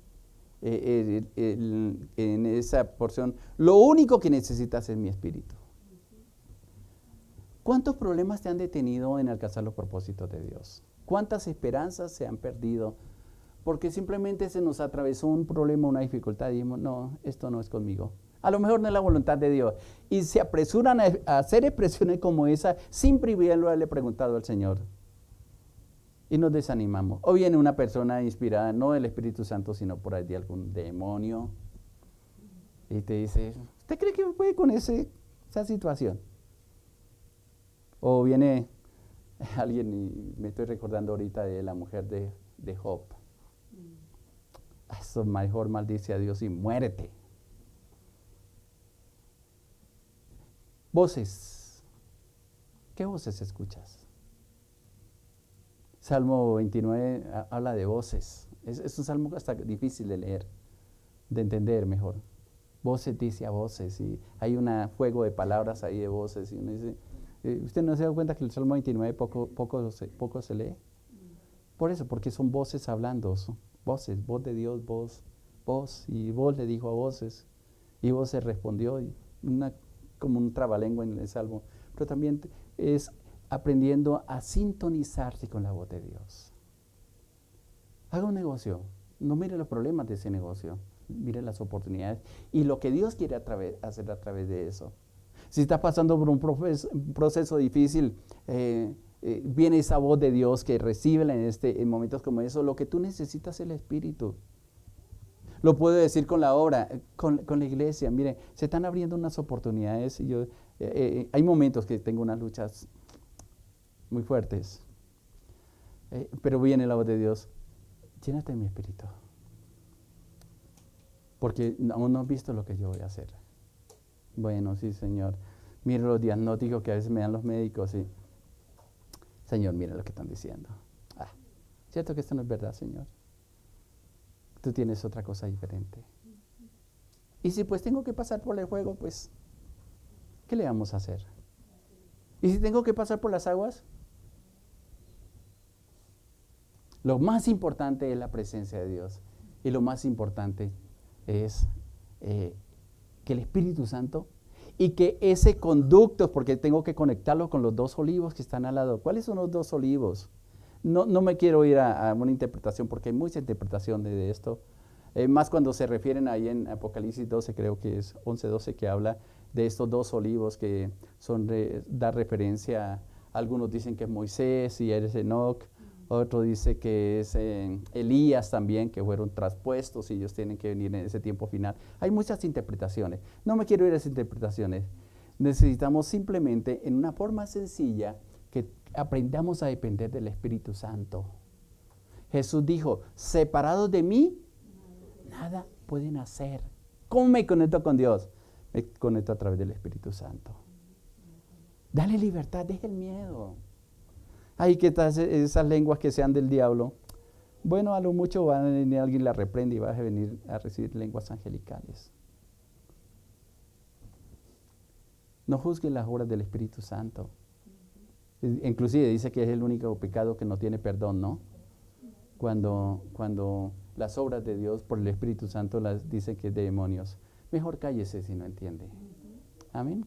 S2: en esa porción, lo único que necesitas es mi Espíritu. ¿Cuántos problemas te han detenido en alcanzar los propósitos de Dios? ¿Cuántas esperanzas se han perdido? Porque simplemente se nos atravesó un problema, una dificultad y dijimos, no, esto no es conmigo. A lo mejor no es la voluntad de Dios. Y se apresuran a hacer expresiones como esa sin privilegio haberle preguntado al Señor. Y nos desanimamos. O viene una persona inspirada, no del Espíritu Santo, sino por ahí de algún demonio. Y te dice, ¿usted cree que puede con esa situación? O viene alguien, y me estoy recordando ahorita de la mujer de Job. Eso mejor maldice a Dios y muérete. Voces. ¿Qué voces escuchas? Salmo 29 habla de voces. Es un salmo hasta difícil de leer, de entender mejor. Voces dice a voces y hay un juego de palabras ahí de voces. Y uno dice, ¿usted no se da cuenta que el Salmo 29 poco se lee? Por eso, porque son voces hablando, voces, voz de Dios, voz, y voz le dijo a voces, y voz se respondió, y como un trabalengua en el Salmo, pero también es aprendiendo a sintonizarse con la voz de Dios. Haga un negocio, no mire los problemas de ese negocio, mire las oportunidades y lo que Dios quiere hacer a través de eso. Si está pasando por un proceso difícil, viene esa voz de Dios que recibe en momentos como eso. Lo que tú necesitas es el Espíritu. Lo puedo decir con la obra, con la iglesia. Mire, se están abriendo unas oportunidades y hay momentos que tengo unas luchas muy fuertes, pero viene la voz de Dios, llénate de mi Espíritu, porque aún no has visto lo que yo voy a hacer. Bueno, sí, Señor. Mira los diagnósticos que a veces me dan los médicos y, Señor, mira lo que están diciendo. ¿Cierto que esto no es verdad, Señor? Tú tienes otra cosa diferente. Y si pues tengo que pasar por el fuego, pues, ¿qué le vamos a hacer? Y si tengo que pasar por las aguas, lo más importante es la presencia de Dios. Y lo más importante es que el Espíritu Santo y que ese conducto, porque tengo que conectarlo con los 2 olivos que están al lado. ¿Cuáles son los 2 olivos? No me quiero ir a una interpretación, porque hay mucha interpretación de esto. Más cuando se refieren ahí en Apocalipsis 12, creo que es 11-12, que habla de estos 2 olivos que da referencia, algunos dicen que es Moisés y es Enoc, otro dice que es Elías también, que fueron traspuestos y ellos tienen que venir en ese tiempo final. Hay muchas interpretaciones, no me quiero ir a esas interpretaciones. Necesitamos simplemente, en una forma sencilla, que aprendamos a depender del Espíritu Santo. Jesús dijo, separados de mí, nada pueden hacer. ¿Cómo me conecto con Dios? Me conecto a través del Espíritu Santo. Dale libertad, deja el miedo. Ay, ¿qué tal esas lenguas que sean del diablo? Bueno, a lo mucho va a venir alguien la reprende y vas a venir a recibir lenguas angelicales. No juzguen las obras del Espíritu Santo. Inclusive dice que es el único pecado que no tiene perdón, ¿no? Cuando las obras de Dios por el Espíritu Santo las dice que es de demonios. Mejor cállese si no entiende. Amén.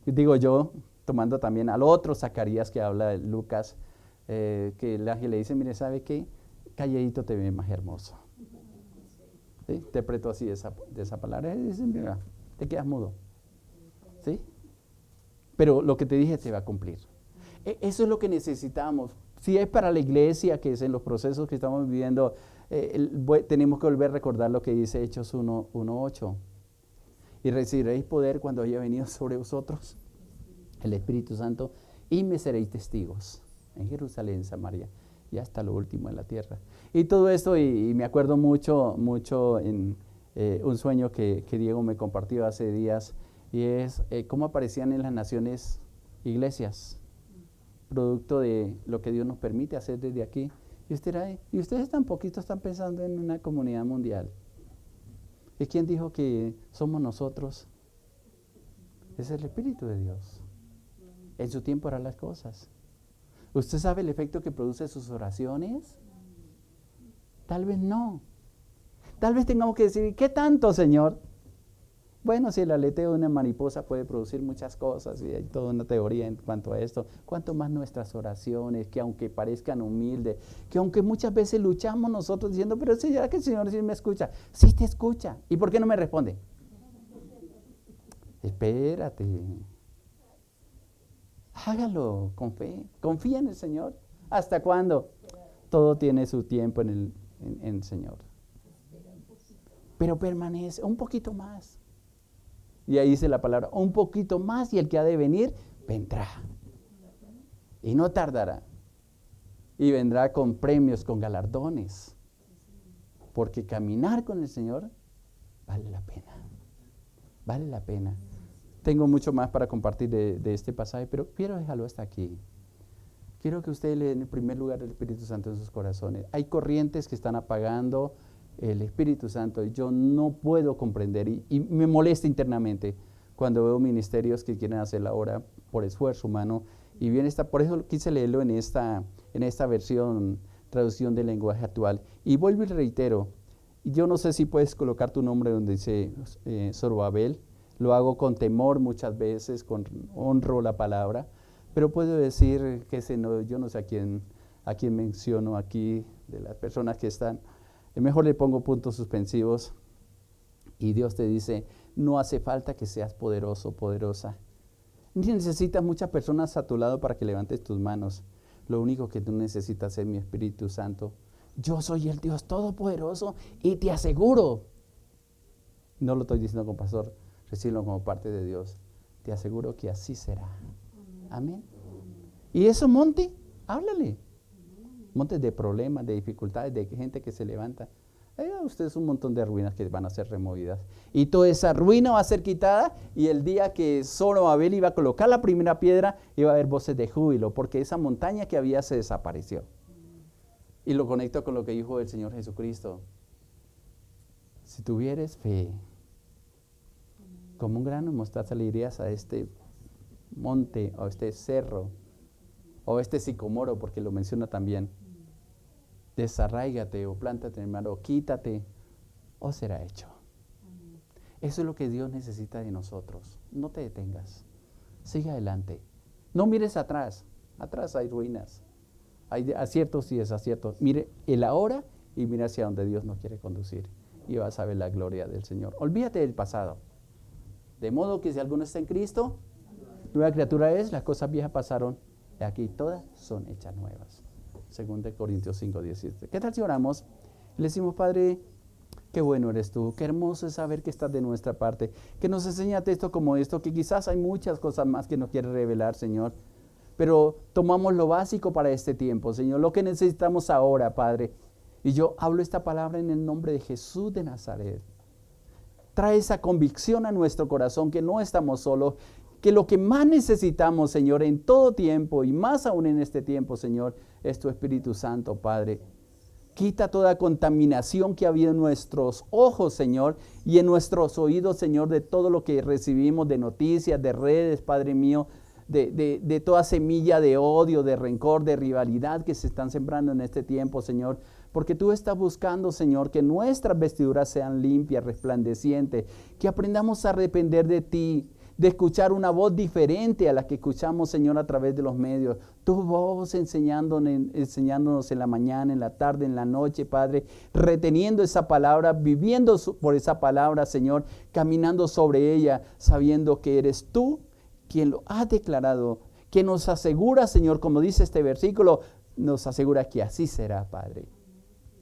S2: Digo yo, tomando también al otro Zacarías que habla de Lucas, que el ángel le dice, mire, ¿sabe qué? Calladito te ve más hermoso. ¿Sí? Interpreto así de esa palabra. Dice, mira, te quedas mudo. ¿Sí? Pero lo que te dije te va a cumplir. Eso es lo que necesitamos. Si es para la iglesia, que es en los procesos que estamos viviendo, tenemos que volver a recordar lo que dice Hechos 1:8. Y recibiréis poder cuando haya venido sobre vosotros el Espíritu Santo, y me seréis testigos en Jerusalén, en Samaria, y hasta lo último en la tierra. Y todo esto, y me acuerdo mucho en un sueño que Diego me compartió hace días, y es cómo aparecían en las naciones iglesias, producto de lo que Dios nos permite hacer desde aquí. Y ustedes tan poquito están pensando en una comunidad mundial. ¿Y quién dijo que somos nosotros? Es el Espíritu de Dios. En su tiempo hará las cosas. ¿Usted sabe el efecto que produce sus oraciones? Tal vez no. Tal vez tengamos que decir, ¿qué tanto, Señor? Bueno, si el aleteo de una mariposa puede producir muchas cosas, y hay toda una teoría en cuanto a esto, cuánto más nuestras oraciones, que aunque parezcan humildes, que aunque muchas veces luchamos nosotros diciendo, pero ¿será que el Señor sí me escucha? Sí te escucha. ¿Y por qué no me responde? Espérate. Hágalo con fe. Confía en el Señor. ¿Hasta cuándo? Todo tiene su tiempo en el Señor. Pero permanece un poquito más. Y ahí dice la palabra, un poquito más, y el que ha de venir, vendrá. Y no tardará. Y vendrá con premios, con galardones. Porque caminar con el Señor vale la pena. Vale la pena. Tengo mucho más para compartir de este pasaje, pero quiero dejarlo hasta aquí. Quiero que ustedes le den en primer lugar el Espíritu Santo en sus corazones. Hay corrientes que están apagando el Espíritu Santo, y yo no puedo comprender, y me molesta internamente cuando veo ministerios que quieren hacer la obra por esfuerzo humano, y bien por eso quise leerlo en esta versión, traducción del lenguaje actual. Y vuelvo y reitero, yo no sé si puedes colocar tu nombre donde dice Zorobabel. Lo hago con temor muchas veces, honro la palabra, pero puedo decir que yo no sé a quién menciono aquí, de las personas que están. Mejor le pongo puntos suspensivos, y Dios te dice, no hace falta que seas poderoso, poderosa. Ni necesitas muchas personas a tu lado para que levantes tus manos. Lo único que tú necesitas es mi Espíritu Santo. Yo soy el Dios Todopoderoso, y te aseguro, no lo estoy diciendo como pastor, recíbelo como parte de Dios, te aseguro que así será. Amén. Y eso, monte, háblale. Montes de problemas, de dificultades, de gente que se levanta. Ustedes un montón de ruinas que van a ser removidas. Y toda esa ruina va a ser quitada, y el día que Zorobabel iba a colocar la primera piedra, iba a haber voces de júbilo, porque esa montaña que había se desapareció. Y lo conecto con lo que dijo el Señor Jesucristo. Si tuvieres fe, como un grano de mostaza, le irías a este monte, o este cerro, o este sicomoro, porque lo menciona también. Desarráigate o plántate en el mar, o quítate, o será hecho. Eso es lo que Dios necesita de nosotros. No te detengas. Sigue adelante. No mires atrás. Atrás hay ruinas. Hay aciertos y desaciertos. Mire el ahora y mira hacia donde Dios nos quiere conducir. Y vas a ver la gloria del Señor. Olvídate del pasado. De modo que si alguno está en Cristo, nueva criatura es, las cosas viejas pasaron. Y aquí todas son hechas nuevas. 2 Corintios 5, 17. ¿Qué tal si oramos? Le decimos, Padre, qué bueno eres tú, qué hermoso es saber que estás de nuestra parte, que nos enseñas esto como esto, que quizás hay muchas cosas más que nos quieres revelar, Señor, pero tomamos lo básico para este tiempo, Señor, lo que necesitamos ahora, Padre. Y yo hablo esta palabra en el nombre de Jesús de Nazaret. Trae esa convicción a nuestro corazón que no estamos solos, que lo que más necesitamos, Señor, en todo tiempo y más aún en este tiempo, Señor, es tu Espíritu Santo, Padre. Quita toda contaminación que ha habido en nuestros ojos, Señor, y en nuestros oídos, Señor, de todo lo que recibimos de noticias, de redes, Padre mío, de toda semilla de odio, de rencor, de rivalidad que se están sembrando en este tiempo, Señor. Porque tú estás buscando, Señor, que nuestras vestiduras sean limpias, resplandecientes, que aprendamos a depender de ti, de escuchar una voz diferente a la que escuchamos, Señor, a través de los medios. Tu voz enseñándonos en la mañana, en la tarde, en la noche, Padre, reteniendo esa palabra, viviendo por esa palabra, Señor, caminando sobre ella, sabiendo que eres tú quien lo has declarado, que nos asegura, Señor, como dice este versículo, nos asegura que así será, Padre.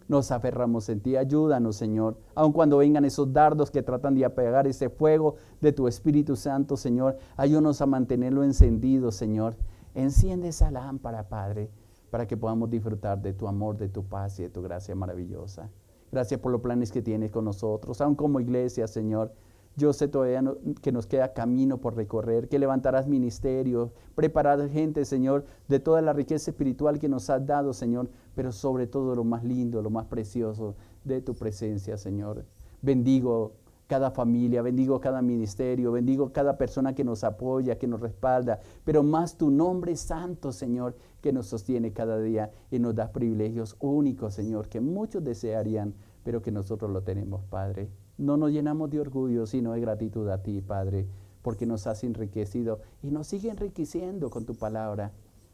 S2: Nos aferramos en ti, ayúdanos, Señor, aun cuando vengan esos dardos que tratan de apagar ese fuego de tu Espíritu Santo, Señor, ayúdanos a mantenerlo encendido, Señor. Enciende esa lámpara, Padre, para que podamos disfrutar de tu amor, de tu paz y de tu gracia maravillosa. Gracias por los planes que tienes con nosotros, aun como iglesia, Señor. Yo sé todavía que nos queda camino por recorrer, que levantarás ministerios, prepararás gente, Señor, de toda la riqueza espiritual que nos has dado, Señor, pero sobre todo lo más lindo, lo más precioso de tu presencia, Señor. Bendigo cada familia, bendigo cada ministerio, bendigo cada persona que nos apoya, que nos respalda, pero más tu nombre santo, Señor, que nos sostiene cada día y nos da privilegios únicos, Señor, que muchos desearían, pero que nosotros lo tenemos, Padre. No nos llenamos de orgullo, sino de gratitud a ti, Padre, porque nos has enriquecido y nos sigue enriqueciendo con tu palabra.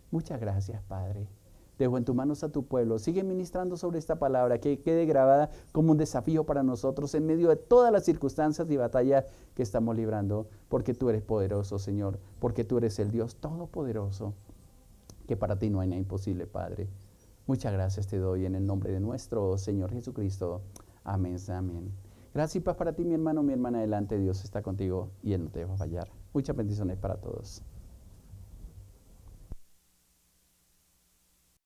S2: Muchas gracias, Padre. Dejo en tus manos a tu pueblo. Sigue ministrando sobre esta palabra, que quede grabada como un desafío para nosotros en medio de todas las circunstancias y batallas que estamos librando, porque tú eres poderoso, Señor, porque tú eres el Dios todopoderoso, que para ti no hay nada imposible, Padre. Muchas gracias te doy en el nombre de nuestro Señor Jesucristo. Amén, amén. Gracias y paz para ti, mi hermano, mi hermana. Adelante, Dios está contigo y Él no te va a fallar. Muchas bendiciones para todos.